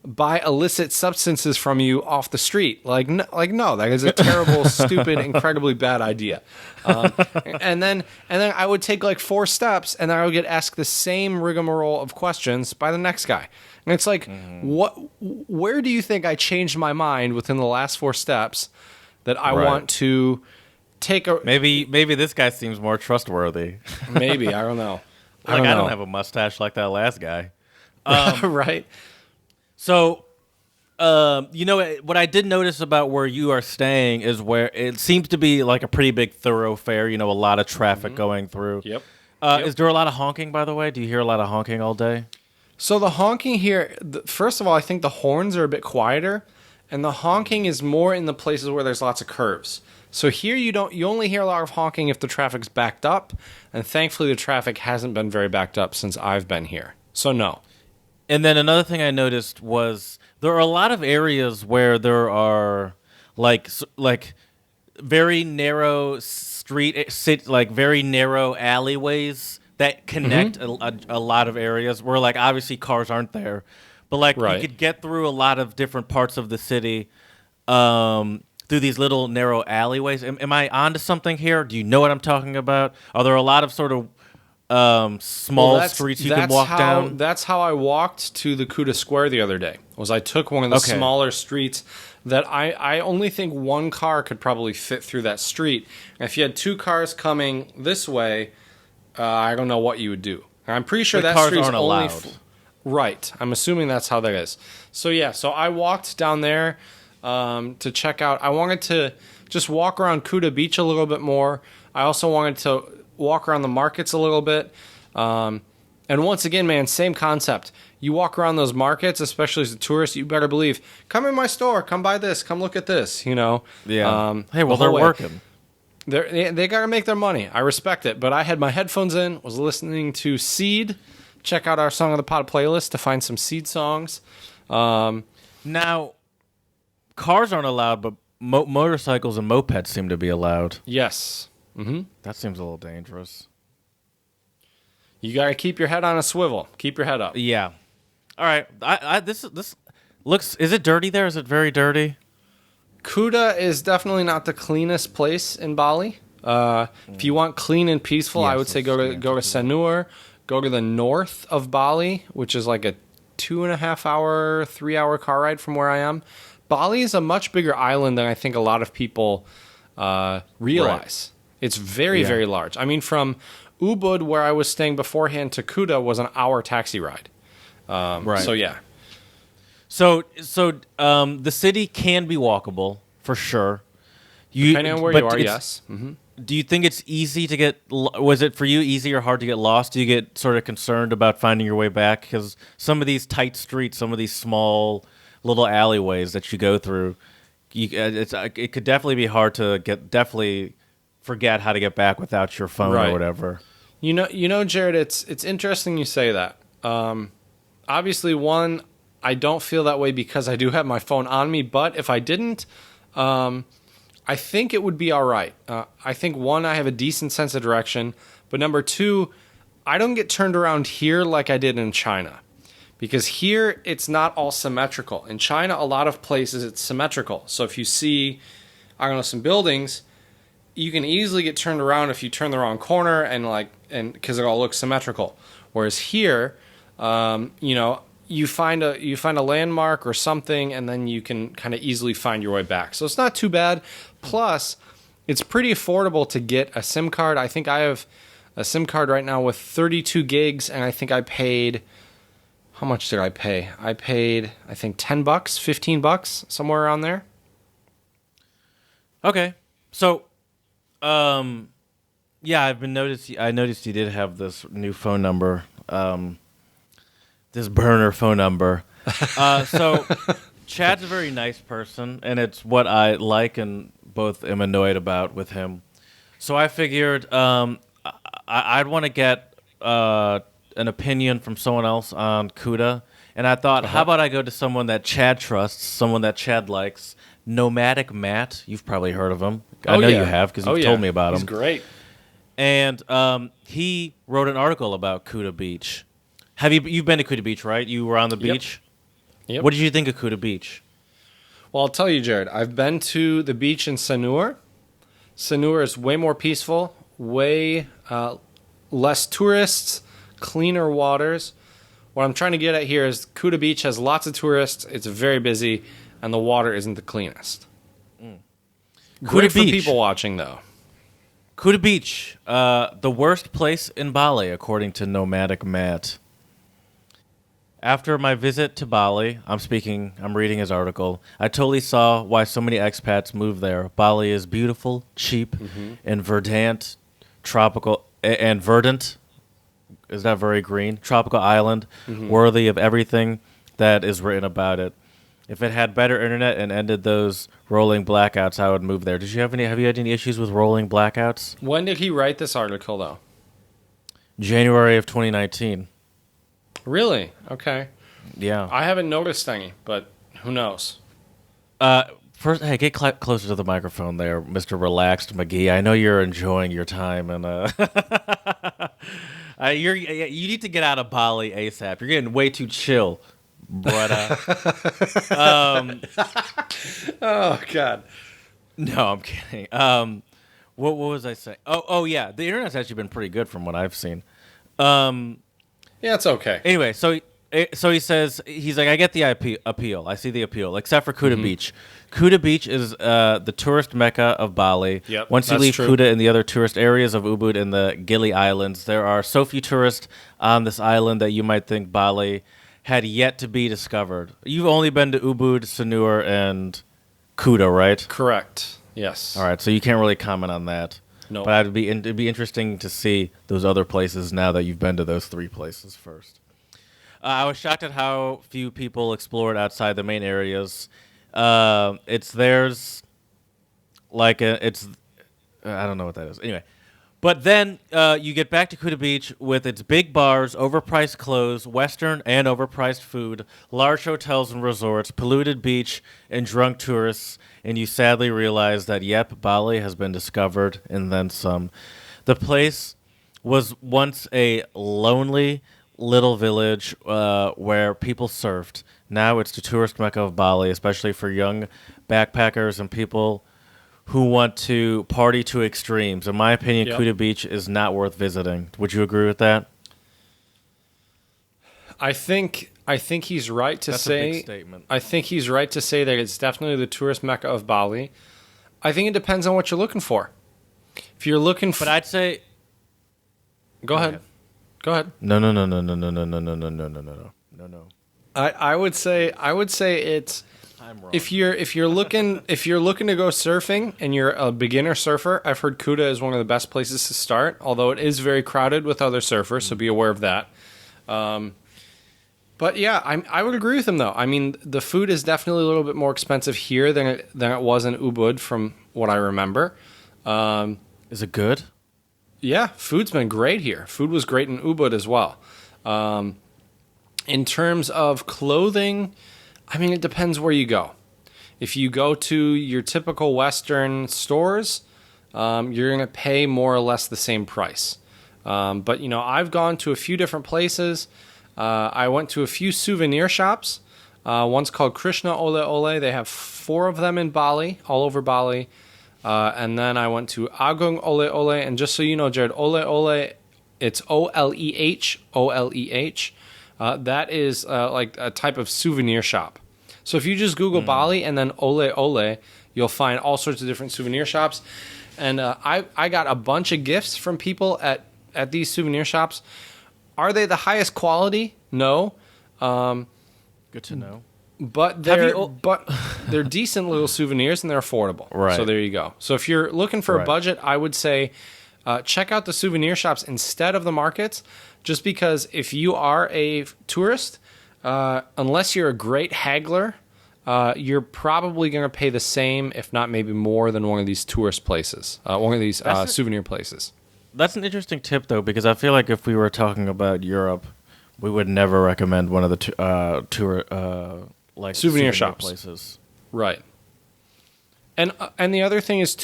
buy illicit substances from you off the street. Like no, that is a terrible, stupid, incredibly bad idea." And then I would take like 4 steps, and then I would get asked the same rigmarole of questions by the next guy. And it's like, where do you think I changed my mind within the last 4 steps that I Right. want to take a Maybe this guy seems more trustworthy. maybe I don't know. I don't have a mustache like that last guy. Right. So, what I did notice about where you are staying is where it seems to be like a pretty big thoroughfare. A lot of traffic going through. Yep. Is there a lot of honking, by the way? Do you hear a lot of honking all day? So the honking here, first of all, I think the horns are a bit quieter, and the honking is more in the places where there's lots of curves. So here you only hear a lot of honking if the traffic's backed up, and thankfully the traffic hasn't been very backed up since I've been here. So no. And then another thing I noticed was there are a lot of areas where there are like very narrow very narrow alleyways that connect a lot of areas where like obviously cars aren't there, but like Right. you could get through a lot of different parts of the city through these little narrow alleyways. Am I onto something here? Do you know what I'm talking about? Are there a lot of sort of small Well, streets you can walk down? That's how I walked to the Kuta Square the other day. Was I took one of the Okay. smaller streets that I only think one car could probably fit through that street. And if you had 2 cars coming this way, I don't know what you would do. And I'm pretty sure The that cars street's aren't only allowed. right. I'm assuming that's how that is. So yeah, so I walked down there to check out. I wanted to just walk around Kuta Beach a little bit more. I also wanted to walk around the markets a little bit. And once again, man, same concept. You walk around those markets, especially as a tourist, you better believe, come in my store, come buy this, come look at this, Yeah. Hey, well, the they're whole way. working. They got to make their money. I respect it. But I had my headphones in, was listening to Seed. Check out our Song of the Pod playlist to find some Seed songs. Now, cars aren't allowed, but motorcycles and mopeds seem to be allowed. Yes. That seems a little dangerous. You got to keep your head on a swivel. Keep your head up. Yeah. All right. This looks. Is it dirty there? Is it very dirty? Kuta is definitely not the cleanest place in Bali. If you want clean and peaceful, I Yes, would say that's go to Sanur, go to the north of Bali, which is like a 2.5 hour, 3 hour car ride from where I am. Bali is a much bigger island than I think a lot of people realize. It's very, very large. I mean, from Ubud, where I was staying beforehand, to Kuta was an hour taxi ride. Right. So yeah. So the city can be walkable for sure. Depending on where but you are, it's- yes. Do you think it's easy to get? Was it for you easy or hard to get lost? Do you get sort of concerned about finding your way back? Because some of these tight streets, some of these small little alleyways that you go through, it could definitely be hard to definitely forget how to get back without your phone Right. or whatever. You know, Jared, it's interesting you say that. Obviously, one, I don't feel that way because I do have my phone on me. But if I didn't, I think it would be all right. I think, one, I have a decent sense of direction. But number two, I don't get turned around here like I did in China. Because here, it's not all symmetrical. In China, a lot of places, it's symmetrical. So if you see, I don't know, some buildings, you can easily get turned around if you turn the wrong corner and because it all looks symmetrical. Whereas here, you find a landmark or something, and then you can kind of easily find your way back. So it's not too bad. Plus, it's pretty affordable to get a SIM card. I think I have a SIM card right now with 32 gigs, and I think I paid... How much did I pay? I paid, I think, $10, $15, somewhere around there. Okay. So, yeah, I noticed you did have this new phone number, this burner phone number. So, Chad's a very nice person, and it's what I like and both am annoyed about with him. So I figured I'd want to get an opinion from someone else on Kuta, and I thought, how about I go to someone that Chad trusts, someone that Chad likes, Nomadic Matt. You've probably heard of him. I know you have because you've told me about him. He's great. And he wrote an article about Kuta Beach. You've been to Kuta Beach, right? You were on the beach? Yep. What did you think of Kuta Beach? Well, I'll tell you, Jared, I've been to the beach in Sanur. Sanur is way more peaceful, way less tourists, cleaner waters. What I'm trying to get at here is Kuta Beach has lots of tourists. It's very busy, and the water isn't the cleanest. Great for people watching, though. Kuta Beach, the worst place in Bali, according to Nomadic Matt. After my visit to Bali, I'm reading his article, I totally saw why so many expats move there. Bali is beautiful, cheap, and verdant, tropical, and verdant. Is that very green? Tropical island, worthy of everything that is written about it. If it had better internet and ended those rolling blackouts, I would move there. Have you had any issues with rolling blackouts? When did he write this article, though? January of 2019. Really? Okay. Yeah. I haven't noticed any, but who knows? First, hey, get closer to the microphone there, Mr. Relaxed McGee. I know you're enjoying your time, and you need to get out of Bali ASAP. You're getting way too chill, brother. Oh God. No, I'm kidding. What was I saying? Oh yeah, the internet's actually been pretty good from what I've seen. Yeah, it's okay. Anyway, so he says, he's like, I get the appeal. I see the appeal, except for Kuta Beach. Kuta Beach is the tourist mecca of Bali. Yep, Once you leave Kuta and the other tourist areas of Ubud and the Gili Islands, there are so few tourists on this island that you might think Bali had yet to be discovered. You've only been to Ubud, Sanur, and Kuta, right? Correct. Yes. All right, so you can't really comment on that. No. But it'd be interesting to see those other places now that you've been to those three places first. I was shocked at how few people explored outside the main areas. I don't know what that is. Anyway, but then you get back to Kuta Beach with its big bars, overpriced clothes, Western and overpriced food, large hotels and resorts, polluted beach, and drunk tourists, and you sadly realize that, yep, Bali has been discovered and then some. The place was once a lonely little village where people surfed. Now it's the tourist mecca of Bali, especially for young backpackers and people who want to party to extremes. In my opinion, Kuta Beach is not worth visiting. Would you agree with that? I think he's right to say. That's a big statement. I think he's right to say that it's definitely the tourist mecca of Bali. I think it depends on what you're looking for. If you're looking for, but I'd say, go ahead. Go ahead. No. I would say it's. I'm wrong. If you're looking to go surfing and you're a beginner surfer, I've heard Kuta is one of the best places to start. Although it is very crowded with other surfers, so be aware of that. But yeah, I would agree with him though. I mean, the food is definitely a little bit more expensive here than it was in Ubud, from what I remember. Is it good? Yeah, food's been great here. Food was great in Ubud as well. In terms of clothing, I mean, it depends where you go. If you go to your typical Western stores, you're going to pay more or less the same price. But, I've gone to a few different places. I went to a few souvenir shops. One's called Krishna Ole Ole. They have 4 of them in Bali, all over Bali. And then I went to Agung Ole Ole. And just so you know, Jared, Ole Ole, it's Oleh, Oleh. That is like a type of souvenir shop. So if you just Google Bali and then Ole Ole, you'll find all sorts of different souvenir shops. And I got a bunch of gifts from people at these souvenir shops. Are they the highest quality? No. Good to know. But they're decent little souvenirs and they're affordable. Right. So there you go. So if you're looking for a budget, I would say check out the souvenir shops instead of the markets, just because if you are a tourist, unless you're a great haggler, you're probably going to pay the same, if not maybe more, than one of these tourist places, one of these souvenir places. That's an interesting tip, though, because I feel like if we were talking about Europe, we would never recommend one of the souvenir shops places. Right. And the other thing is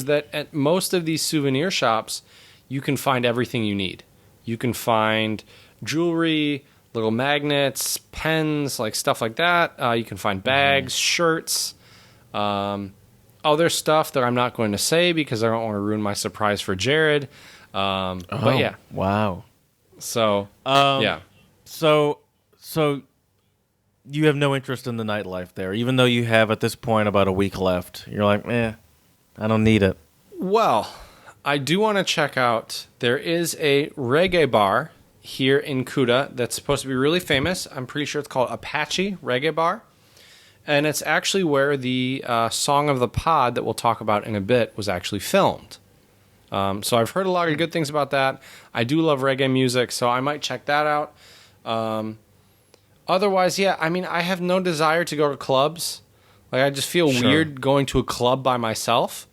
that at most of these souvenir shops, you can find everything you need. You can find jewelry, little magnets, pens, like stuff like that. You can find bags, shirts, other stuff that I'm not going to say because I don't want to ruin my surprise for Jared. But yeah. Wow. So, yeah. So you have no interest in the nightlife there, even though you have at this point about a week left. You're like, I don't need it. Well, I do want to check out, there is a reggae bar here in Kuta that's supposed to be really famous. I'm pretty sure it's called Apache Reggae Bar. And it's actually where the Song of the Pod that we'll talk about in a bit was actually filmed. So I've heard a lot of good things about that. I do love reggae music, so I might check that out. Otherwise, yeah, I mean, I have no desire to go to clubs. Like, I just feel weird going to a club by myself.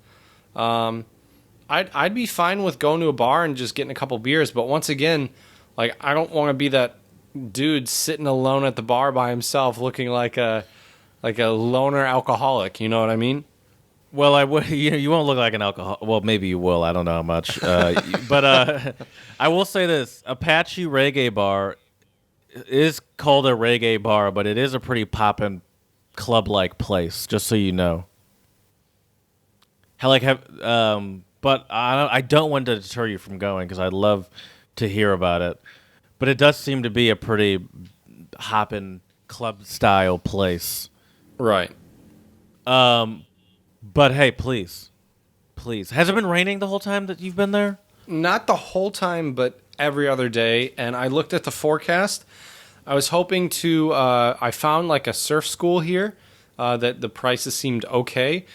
I'd be fine with going to a bar and just getting a couple beers, but once again, like, I don't want to be that dude sitting alone at the bar by himself looking like a loner alcoholic, you know what I mean? Well, I would. You won't look like an alcoholic. Well, maybe you will. I don't know how much. But I will say this: Apache Reggae Bar is called a reggae bar, but it is a pretty poppin' club-like place. Just so you know. But I don't want to deter you from going because I'd love to hear about it. But it does seem to be a pretty hoppin' club-style place. Right. But hey, please. Has it been raining the whole time that you've been there? Not the whole time, but every other day. And I looked at the forecast. I was hoping to, I found like a surf school here that the prices seemed okay.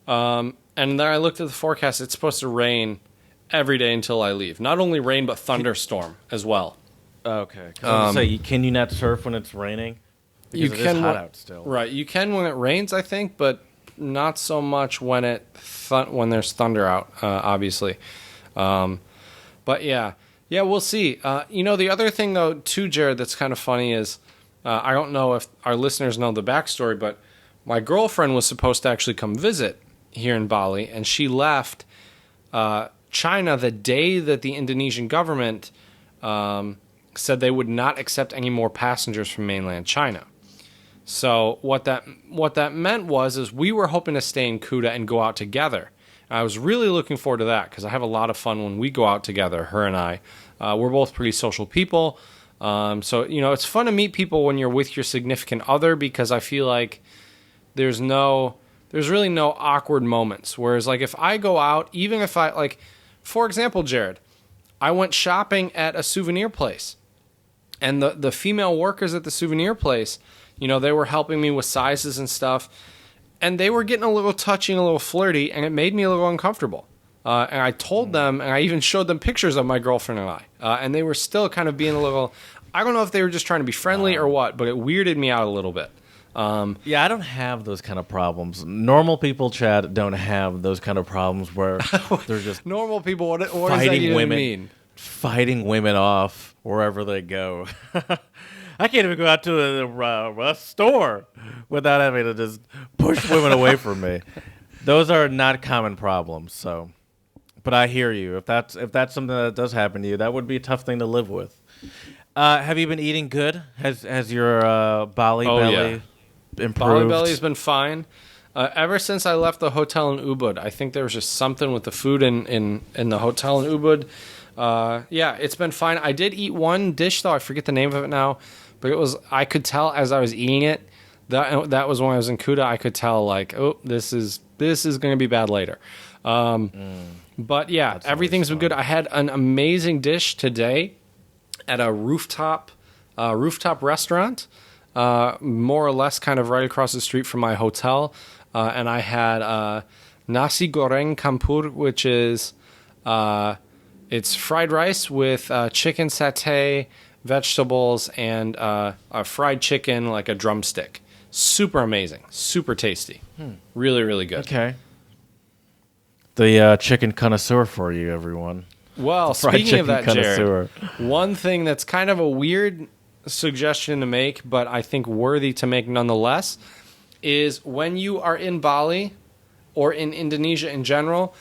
And then I looked at the forecast. It's supposed to rain every day until I leave. Not only rain, but thunderstorm as well. Okay. Can you not surf when it's raining? Because it is hot out still. Right. You can when it rains, I think, but not so much when when there's thunder out, obviously. But yeah, we'll see. The other thing though, too, Jared, that's kind of funny is I don't know if our listeners know the backstory, but my girlfriend was supposed to actually come visit here in Bali, and she left China the day that the Indonesian government said they would not accept any more passengers from mainland China. So what that meant is we were hoping to stay in Kuta and go out together. I was really looking forward to that because I have a lot of fun when we go out together, her and I. We're both pretty social people. So it's fun to meet people when you're with your significant other because I feel like there's really no awkward moments. Whereas like if I go out, even if for example, Jared, I went shopping at a souvenir place and the female workers at the souvenir place, they were helping me with sizes and stuff, and they were getting a little touchy and a little flirty, and it made me a little uncomfortable. And I told them, and I even showed them pictures of my girlfriend and I, and they were still kind of being a little, I don't know if they were just trying to be friendly or what, but it weirded me out a little bit. Yeah, I don't have those kind of problems. Normal people, Chad, don't have those kind of problems where they're just normal people. What does that even mean? Fighting women off wherever they go. I can't even go out to a store without having to just push women away from me. Those are not common problems. So, but I hear you. If that's something that does happen to you, that would be a tough thing to live with. Have you been eating good? Has your Bali belly improved? Bali belly's been fine. Ever since I left the hotel in Ubud, I think there was just something with the food in the hotel in Ubud. Yeah, it's been fine. I did eat one dish though. I forget the name of it now, but I could tell as I was eating it. That was when I was in Kuta. I could tell like, oh, this is going to be bad later. But yeah, That's everything's been always good. I had an amazing dish today at a rooftop restaurant, more or less kind of right across the street from my hotel. And I had nasi goreng campur, which is it's fried rice with chicken satay, vegetables, and a fried chicken like a drumstick. Super amazing, super tasty, really, really good. Okay. The chicken connoisseur for you, everyone. Well, Fried speaking of that, chicken Jared, connoisseur. one thing that's kind of a weird suggestion to make, but I think worthy to make nonetheless, is when you are in Bali or in Indonesia in general,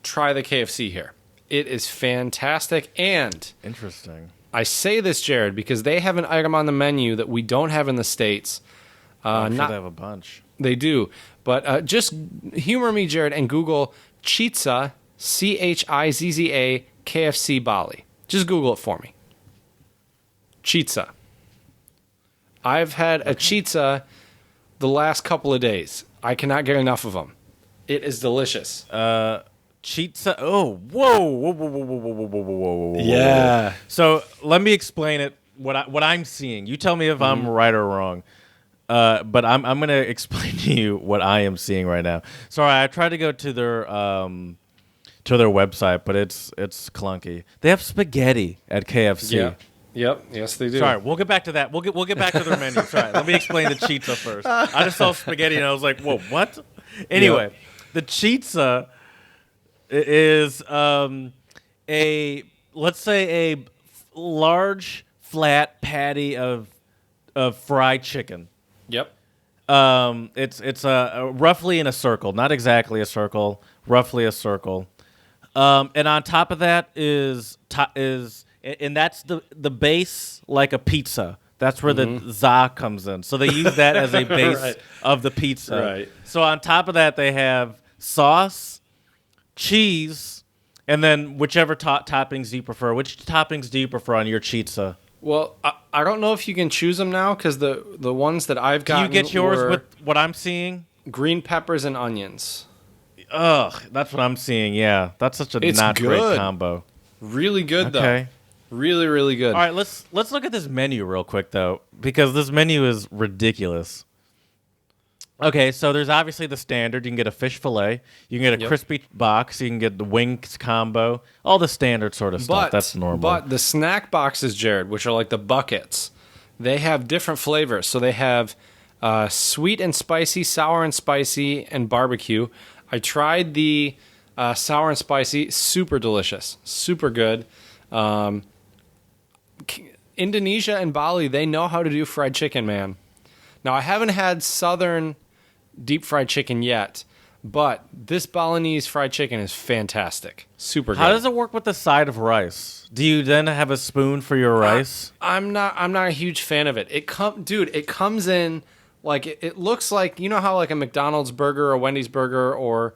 try the KFC here. It is fantastic, and Interesting. I say this, Jared, because they have an item on the menu that we don't have in the States. I'm sure they have a bunch. They do, but just humor me, Jared, and Google Chizza, Chizza, KFC Bali. Just Google it for me. Chizza. I've had a Chizza the last couple of days. I cannot get enough of them. It is delicious. Chizza. Oh, whoa. Yeah. So let me explain it. What I'm seeing. You tell me if I'm right or wrong. But I'm gonna explain to you what I am seeing right now. Sorry, I tried to go to their website, but it's clunky. They have spaghetti at KFC. Yeah. Yep. Yes, they do. Sorry, we'll get back to that. We'll get back to their menu. Sorry, let me explain the Chizza first. I just saw spaghetti and I was like, whoa, what? Anyway, the Chizza is let's say a large flat patty of fried chicken. Yep. It's roughly in a circle, not exactly a circle, roughly a circle. And on top of that is that's the base like a pizza. That's where the za comes in. So they use that as a base Right. of the pizza. Right. So on top of that they have sauce, cheese, and then whichever toppings do you prefer. Which toppings do you prefer on your Chizza? Well, I don't know if you can choose them now because the ones that I've gotten Can you get yours were with what I'm seeing? green peppers and onions. Ugh, that's what I'm seeing. Yeah, that's such a It's not great good. combo. Really good Okay. though. Really, really good. All right, let's look at this menu real quick though, because this menu is ridiculous. Okay, so there's obviously the standard. You can get a fish fillet. You can get a crispy box. You can get the wings combo. All the standard sort of stuff. That's normal. But the snack boxes, Jared, which are like the buckets, they have different flavors. So they have sweet and spicy, sour and spicy, and barbecue. I tried the sour and spicy. Super delicious. Super good. Indonesia and Bali, they know how to do fried chicken, man. Now, I haven't had southern deep fried chicken yet, but this Balinese fried chicken is fantastic. Super good. How does it work with the side of rice? Do you then have a spoon for your rice? I'm not a huge fan of it. It comes in like it looks like, you know how like a McDonald's burger or a Wendy's burger or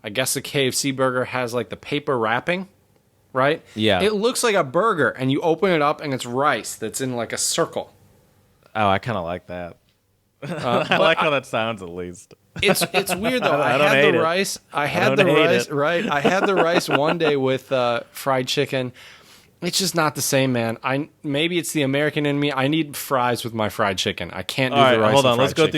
I guess a KFC burger has like the paper wrapping, right? Yeah. It looks like a burger and you open it up and it's rice that's in like a circle. Oh, I kind of like that. I like how that sounds at least. It's weird though. I don't had hate the it. rice. I I had don't the hate rice. it. Right. I had the rice one day with fried chicken. It's just not the same, man. Maybe it's the American in me. I need fries with my fried chicken. I can't do All the right, rice. hold and on. fried Let's go chicken.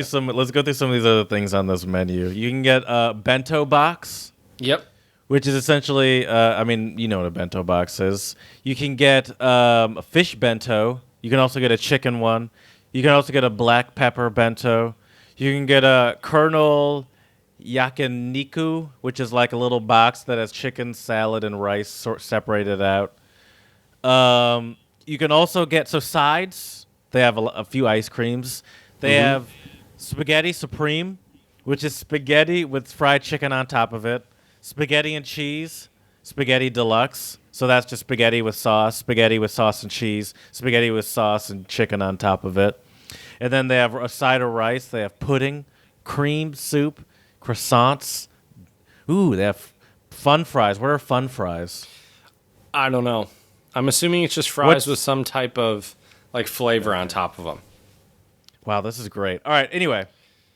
through some of these other things on this menu. You can get a bento box. Yep. Which is essentially, I mean, you know what a bento box is. You can get a fish bento. You can also get a chicken one. You can also get a black pepper bento. You can get a Colonel yakiniku, which is like a little box that has chicken, salad, and rice separated out. You can also get sides. They have a few ice creams. They have spaghetti supreme, which is spaghetti with fried chicken on top of it. Spaghetti and cheese. Spaghetti deluxe. So that's just spaghetti with sauce and cheese, spaghetti with sauce and chicken on top of it. And then they have a side of rice. They have pudding, cream soup, croissants. Ooh, they have fun fries. What are fun fries? I don't know. I'm assuming it's just fries with some type of like flavor on top of them. Wow, this is great. All right, anyway,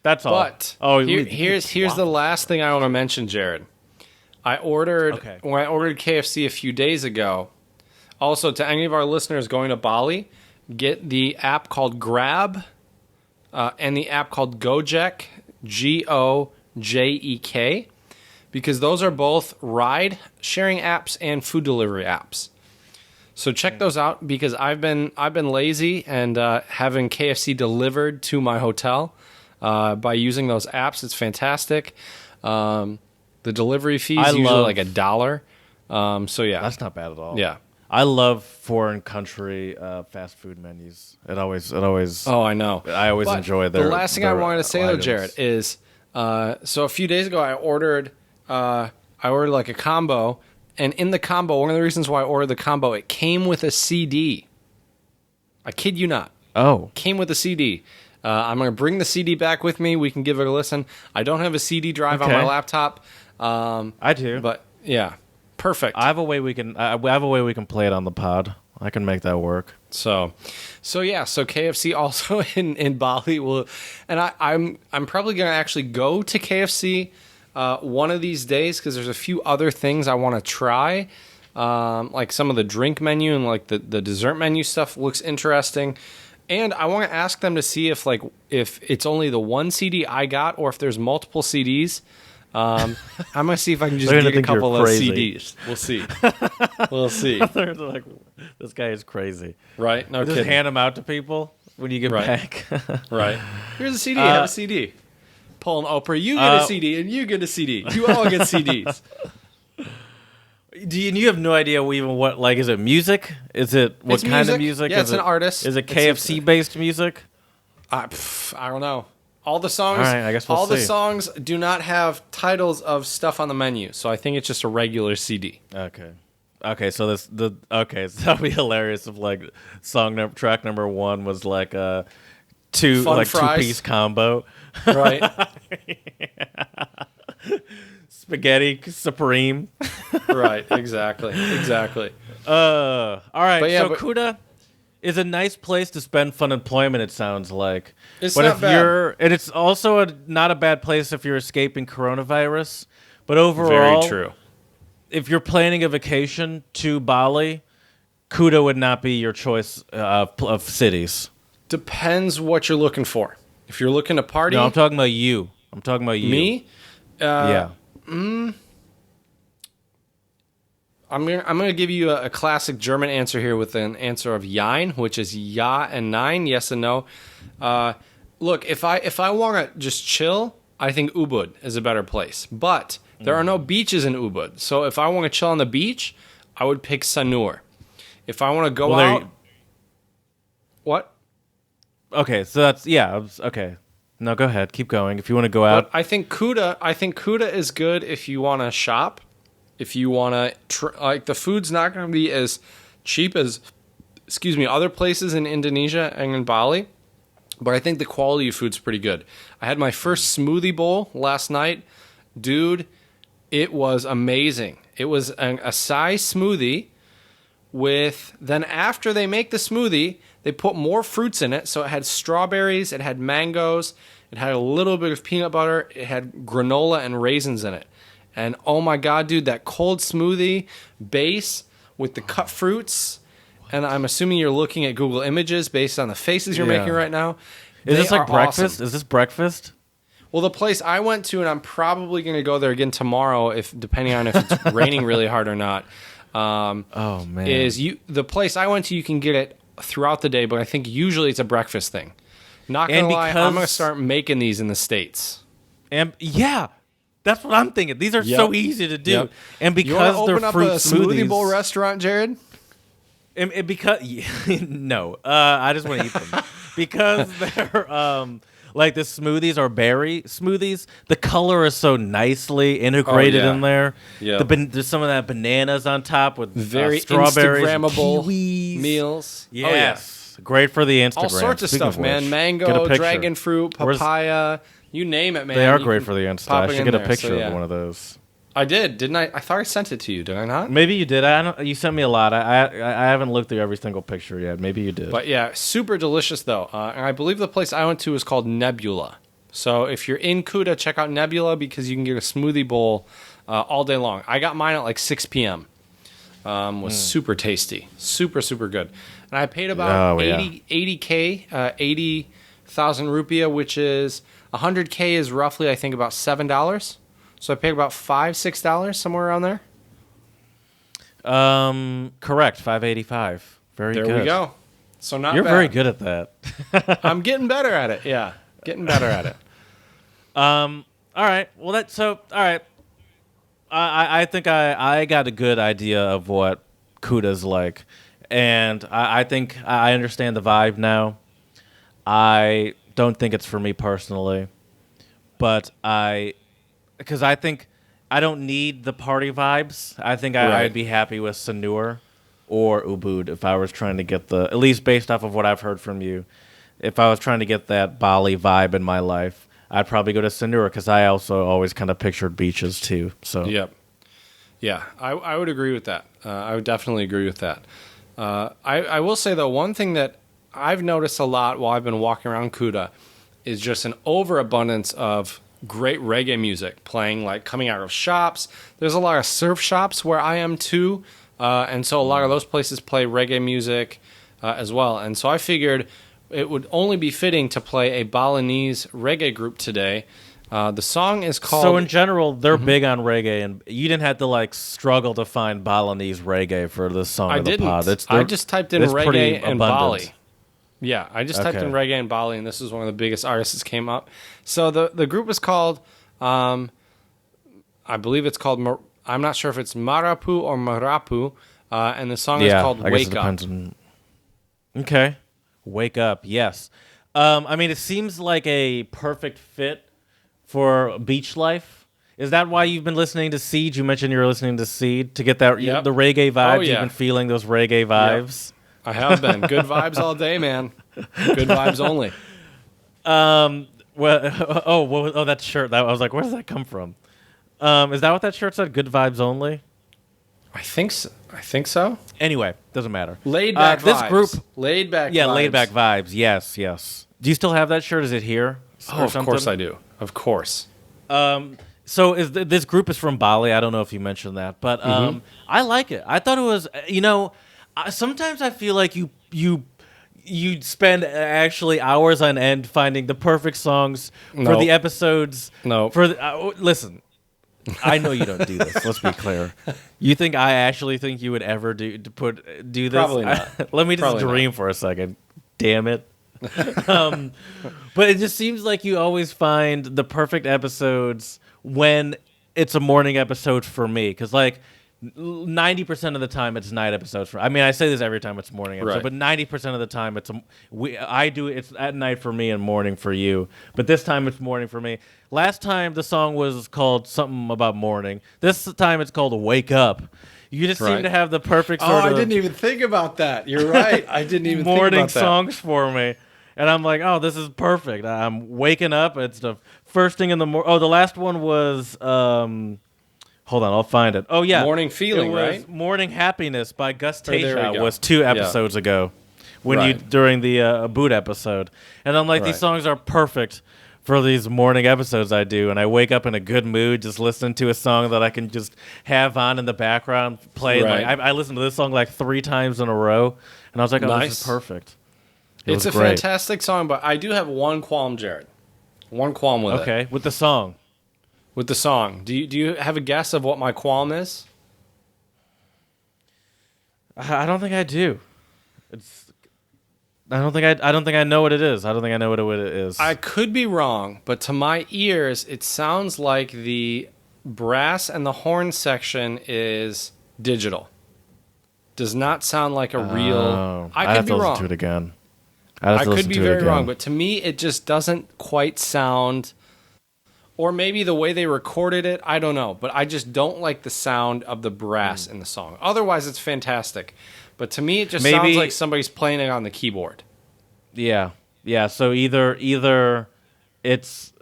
that's all. But here's the last thing I want to mention, Jared. When I ordered KFC a few days ago. Also, to any of our listeners going to Bali, get the app called Grab and the app called Gojek, Gojek, because those are both ride-sharing apps and food delivery apps. So check those out because I've been lazy and having KFC delivered to my hotel by using those apps. It's fantastic. The delivery fee is usually like $1. So yeah, that's not bad at all. Yeah, I love foreign country fast food menus. It always. Oh, I know. I always enjoy their. The last thing I wanted to say though, Jared, is so a few days ago I ordered like a combo, and in the combo, one of the reasons why I ordered the combo, it came with a CD. I kid you not. Oh, came with a CD. I'm going to bring the CD back with me. We can give it a listen. I don't have a CD drive on my laptop. I do, but yeah, perfect. I have a way we can. We have a way we can play it on the pod. I can make that work. So KFC also in Bali will, and I'm probably going to actually go to KFC one of these days because there's a few other things I want to try, like some of the drink menu and like the dessert menu stuff looks interesting. And I want to ask them to see if it's only the one CD I got or if there's multiple CDs. I'm going to see if I can just get a couple of CDs. We'll see. We'll see. They're like, this guy is crazy. Right? No just kidding. Hand them out to people when you get back. Right. Here's a CD. Have a CD. Paul and Oprah, you get a CD and you get a CD. You all get CDs. You have no idea what is it music? Is it what kind of music? Yeah, it's an artist. Is it KFC based music? I don't know. All the songs. All right, I guess we'll see. The songs do not have titles of stuff on the menu, so I think it's just a regular CD. Okay. So that'd be hilarious if like track number 1 was like a two-piece combo, right? Spaghetti supreme. Right, exactly. All right, Kuta is a nice place to spend Funemployment, it sounds like. It's not bad. And it's also not a bad place if you're escaping coronavirus. But overall, very true. If you're planning a vacation to Bali, Kuta would not be your choice of cities. Depends what you're looking for. If you're looking to party... No, I'm talking about you. Me? Yeah. I'm gonna give you a classic German answer here with an answer of Jein, which is ja and nein, yes and no. Look, if I want to just chill, I think Ubud is a better place. But there are no beaches in Ubud, so if I want to chill on the beach, I would pick Sanur. If I want to go out, what? Okay, so that's okay. No, go ahead, keep going. If you want to go out, but I think Kuta is good if you want to shop. If you want to, the food's not going to be as cheap as, other places in Indonesia and in Bali, but I think the quality of food's pretty good. I had my first smoothie bowl last night. Dude, it was amazing. It was an acai smoothie then after they make the smoothie, they put more fruits in it. So it had strawberries, it had mangoes, it had a little bit of peanut butter, it had granola and raisins in it. And oh my God, dude, that cold smoothie base with the cut fruits, and I'm assuming you're looking at Google Images based on the faces you're making right now. Is this like breakfast? Awesome. Is this breakfast? Well, the place I went to, and I'm probably going to go there again tomorrow, depending on if it's raining really hard or not. Oh man! The place I went to? You can get it throughout the day, but I think usually it's a breakfast thing. Not gonna lie, I'm gonna start making these in the States. And yeah, that's what I'm thinking. These are so easy to do, and because you they're open up fruit a smoothies, smoothie bowl restaurant, Jared? Because no, I just want to eat them because they're like the smoothies are berry smoothies. The color is so nicely integrated in there. Yeah, There's some of that bananas on top with very strawberries, Instagrammable kiwis. meals. Yes, great for the Instagram. All sorts of Speaking stuff, man. which, Mango, dragon fruit, papaya. You name it, man. They are great for the Insta. I should get a picture of one of those. I did, didn't I? I thought I sent it to you. Did I not? Maybe you did. You sent me a lot. I haven't looked through every single picture yet. Maybe you did. But yeah, super delicious though. And I believe the place I went to is called Nebula. So if you're in Kuta, check out Nebula because you can get a smoothie bowl all day long. I got mine at like 6 p.m. Was super tasty, super good. And I paid about 80K, 80,000 rupiah, which is 100K is roughly I think about $7. So I paid about $5-6 somewhere around there. Correct, 585. Very good. There we go. So not You're bad. very good at that. I'm getting better at it. Yeah, getting better at it. All right. Well, all right. I think I got a good idea of what Kuta's like, and I think I understand the vibe now. I don't think it's for me personally, but because I think I don't need the party vibes. I think I'd be happy with Sanur or Ubud if I was trying to get at least based off of what I've heard from you, if I was trying to get that Bali vibe in my life, I'd probably go to Sanur because I also always kind of pictured beaches too. So Yep. Yeah, I would agree with that. I would definitely agree with that. I will say, though, one thing that I've noticed a lot while I've been walking around Kuta is just an overabundance of great reggae music playing, like coming out of shops. There's a lot of surf shops where I am too, and so a lot of those places play reggae music as well. And so I figured it would only be fitting to play a Balinese reggae group today. The song is called... So in general, they're big on reggae, and you didn't have to like struggle to find Balinese reggae for this song. I didn't. I just typed in reggae and Bali. Yeah, I just typed in reggae and Bali, and this is one of the biggest artists that came up. So the group is called, I believe it's called, I'm not sure if it's Marapu or Marapu, and the song is called Wake Up. Okay, Wake Up, yes. I mean, it seems like a perfect fit for beach life. Is that why you've been listening to Seed? You mentioned you were listening to Seed to get that the reggae vibes. Oh, yeah. You've been feeling those reggae vibes. Yep. I have been. Good vibes all day, man. Good vibes only. Well, that shirt. I was like, where does that come from? Is that what that shirt said? Good vibes only? I think so. Anyway, doesn't matter. Laid back vibes. This group, laid back. Yeah, vibes. Laid back vibes. Yes. Do you still have that shirt? Is it here? Of course I do. Of course. So this group is from Bali. I don't know if you mentioned that, but I like it. I thought it was, sometimes I feel like you spend actually hours on end finding the perfect songs for the episodes. No. Listen, I know you don't do this. Let's be clear. You think I actually think you would ever do this? Probably not. Let me just dream for a second. Damn it. But it just seems like you always find the perfect episodes when it's a morning episode for me, because like 90% of the time it's night episodes for. I mean, I say this every time it's morning episode, but 90% of the time it's it's at night for me and morning for you. But this time it's morning for me. Last time the song was called something about morning. This time it's called Wake Up. You just seem to have the perfect sort of... I didn't even think about that. You're right. I didn't even think about that. Morning songs for me. And I'm like, oh, this is perfect. I'm waking up. It's the first thing in the morning. Oh, the last one was... hold on, I'll find it. Oh, yeah. Morning Feeling, right? Morning Happiness by Gus Teja was 2 episodes ago during the boot episode. And I'm like, these songs are perfect for these morning episodes I do. And I wake up in a good mood just listening to a song that I can just have on in the background, play. Right. Like, I listened to this song like 3 times in a row. And I was like, oh, this is perfect. It's a fantastic song, but I do have one qualm, Jared. One qualm with it. Okay, with the song. With the song. Do you have a guess of what my qualm is? I don't think I do. I don't think I know what it is. I don't think I know what it is. I could be wrong, but to my ears, it sounds like the brass and the horn section is digital. does not sound like a real. I could have be to wrong. listen to it again. I could be very wrong, but to me, it just doesn't quite sound. Or maybe the way they recorded it, I don't know. But I just don't like the sound of the brass in the song. Otherwise, it's fantastic. But to me, it just sounds like somebody's playing it on the keyboard. Yeah. So either it's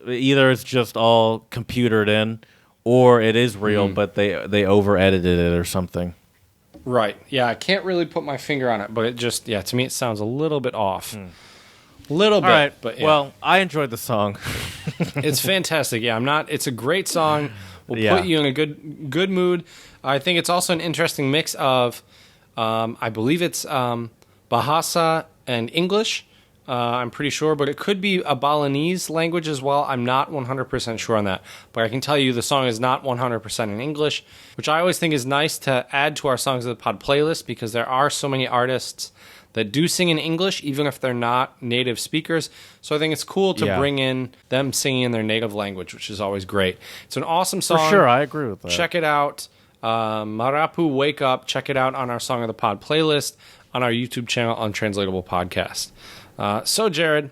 just all computered in, or it is real, but they over edited it or something. Right. Yeah, I can't really put my finger on it, but it just to me it sounds a little bit off. Little bit. All right. But yeah. Well, I enjoyed the song. It's fantastic. Yeah, it's a great song. Will put you in a good mood. I think it's also an interesting mix of I believe it's Bahasa and English. I'm pretty sure, but it could be a Balinese language as well. I'm not 100% sure on that. But I can tell you the song is not 100% in English, which I always think is nice to add to our Songs of the Pod playlist because there are so many artists that do sing in English, even if they're not native speakers. So I think it's cool to bring in them singing in their native language, which is always great. It's an awesome song. For sure, I agree with that. Check it out. Marapu Wake Up. Check it out on our Song of the Pod playlist on our YouTube channel, Untranslatable Podcast. So, Jared,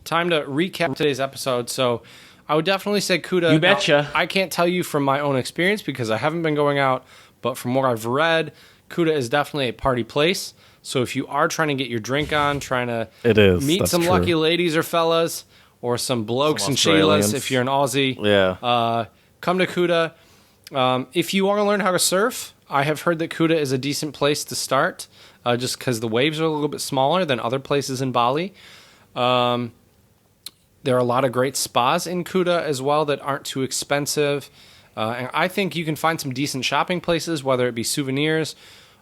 time to recap today's episode. So, I would definitely say Kuta. You betcha. Now, I can't tell you from my own experience because I haven't been going out, but from what I've read, Kuta is definitely a party place. So, if you are trying to get your drink on, trying to meet some lucky ladies or fellas, or some blokes and Sheilas if you're an Aussie, come to Kuta. If you want to learn how to surf, I have heard that Kuta is a decent place to start. Just because the waves are a little bit smaller than other places in Bali. There are a lot of great spas in Kuta as well that aren't too expensive. And I think you can find some decent shopping places, whether it be souvenirs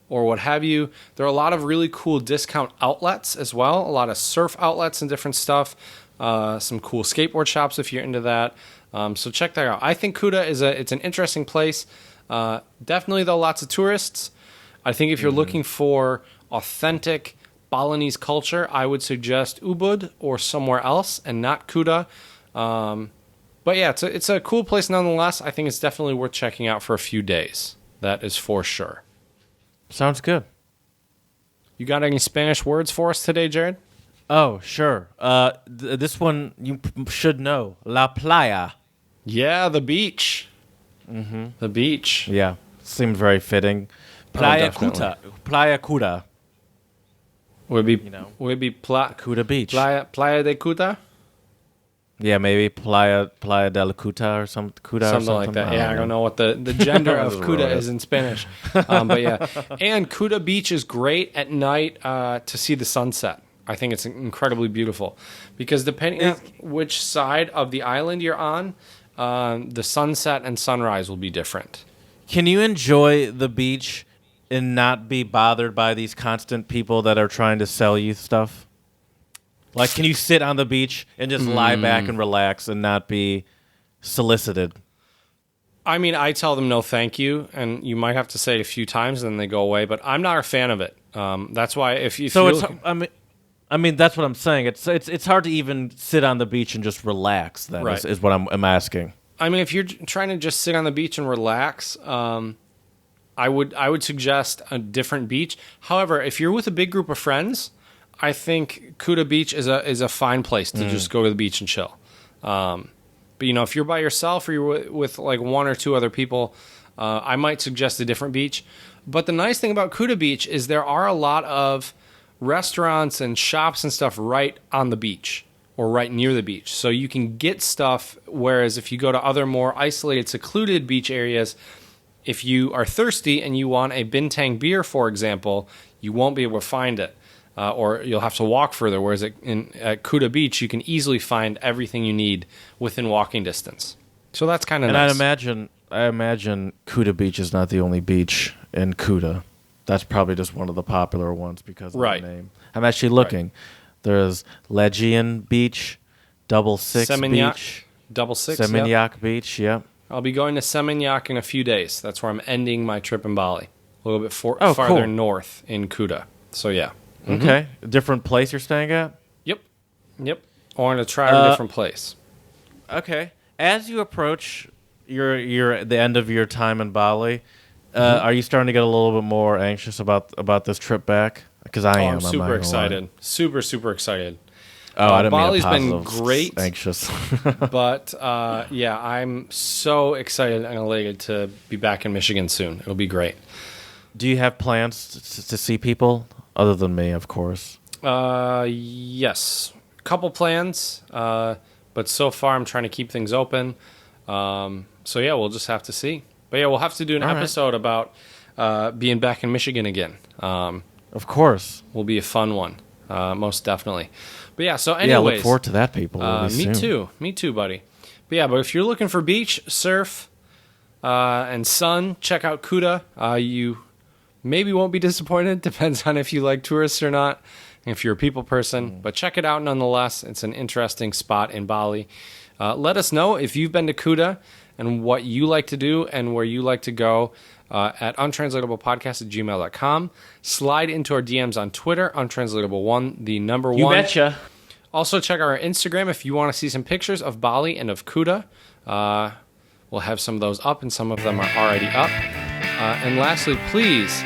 or what have you. There are a lot of really cool discount outlets as well, a lot of surf outlets and different stuff. Some cool skateboard shops if you're into that. So check that out. I think Kuta it's an interesting place. Definitely, though, lots of tourists. I think if you're looking for authentic Balinese culture, I would suggest Ubud or somewhere else and not Kuta. But yeah, it's a cool place nonetheless. I think it's definitely worth checking out for a few days. That is for sure. Sounds good. You got any Spanish words for us today, Jared? Oh, sure. This one you should know. La playa. Yeah, the beach. Mm-hmm. The beach. Yeah, seems very fitting. Playa Kuta. Playa Kuta. Would it be Kuta Beach. Playa de Kuta? Yeah, maybe Playa de la Kuta or something like that. I don't know what the gender of Kuta is in Spanish. But yeah. And Kuta Beach is great at night to see the sunset. I think it's incredibly beautiful. Because depending on which side of the island you're on, the sunset and sunrise will be different. Can you enjoy the beach and not be bothered by these constant people that are trying to sell you stuff? Like, can you sit on the beach and just lie back and relax and not be solicited? I mean, I tell them no thank you, and you might have to say it a few times and then they go away, but I'm not a fan of it. That's why if I mean, that's what I'm saying. It's hard to even sit on the beach and just relax, then, right. is what I'm asking. I mean, if you're trying to just sit on the beach and relax, I would suggest a different beach. However, if you're with a big group of friends, I think Kuta Beach is a fine place to just go to the beach and chill. But if you're by yourself or you're with like one or two other people, I might suggest a different beach. But the nice thing about Kuta Beach is there are a lot of restaurants and shops and stuff right on the beach or right near the beach. So you can get stuff, whereas if you go to other more isolated, secluded beach areas, if you are thirsty and you want a bintang beer, for example, you won't be able to find it. Or you'll have to walk further, whereas at Kuta Beach, you can easily find everything you need within walking distance. So that's kind of nice. And I imagine Kuta Beach is not the only beach in Kuta. That's probably just one of the popular ones because of the name. I'm actually looking. Right. There's Legion Beach, Double Six Beach. Double Six, Seminyak Beach, yep. I'll be going to Seminyak in a few days. That's where I'm ending my trip in Bali. A little bit farther north in Kuta. So, yeah. Mm-hmm. Okay. A different place you're staying at? Yep. I want to try a different place. Okay. As you approach the end of your time in Bali, Are you starting to get a little bit more anxious about this trip back? Because I am. I'm super excited. Super, super excited. Oh, I didn't Bali's mean been great. Anxious. But yeah, I'm so excited and elated to be back in Michigan soon. It'll be great. Do you have plans to see people other than me, of course? Yes, couple plans. But so far I'm trying to keep things open. So yeah, we'll just have to see. But yeah, we'll have to do an episode about being back in Michigan again. Of course, will be a fun one, most definitely. But yeah, so anyways, yeah, look forward to that, people. Me too, buddy. But yeah, but if you're looking for beach, surf, and sun, check out Kuta. You maybe won't be disappointed. Depends on if you like tourists or not, and if you're a people person. But check it out nonetheless. It's an interesting spot in Bali. Let us know if you've been to Kuta and what you like to do and where you like to go at untranslatablepodcast@gmail.com. Slide into our DMs on Twitter, untranslatable1, the number 1. You betcha. Also, check our Instagram if you want to see some pictures of Bali and of Kuta. We'll have some of those up, and some of them are already up. And lastly, please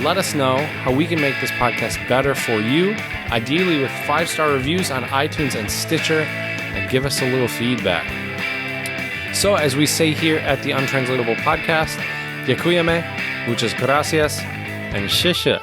let us know how we can make this podcast better for you, ideally with 5-star reviews on iTunes and Stitcher, and give us a little feedback. So, as we say here at the Untranslatable Podcast, Dziękujemy, muchas gracias, and shisha.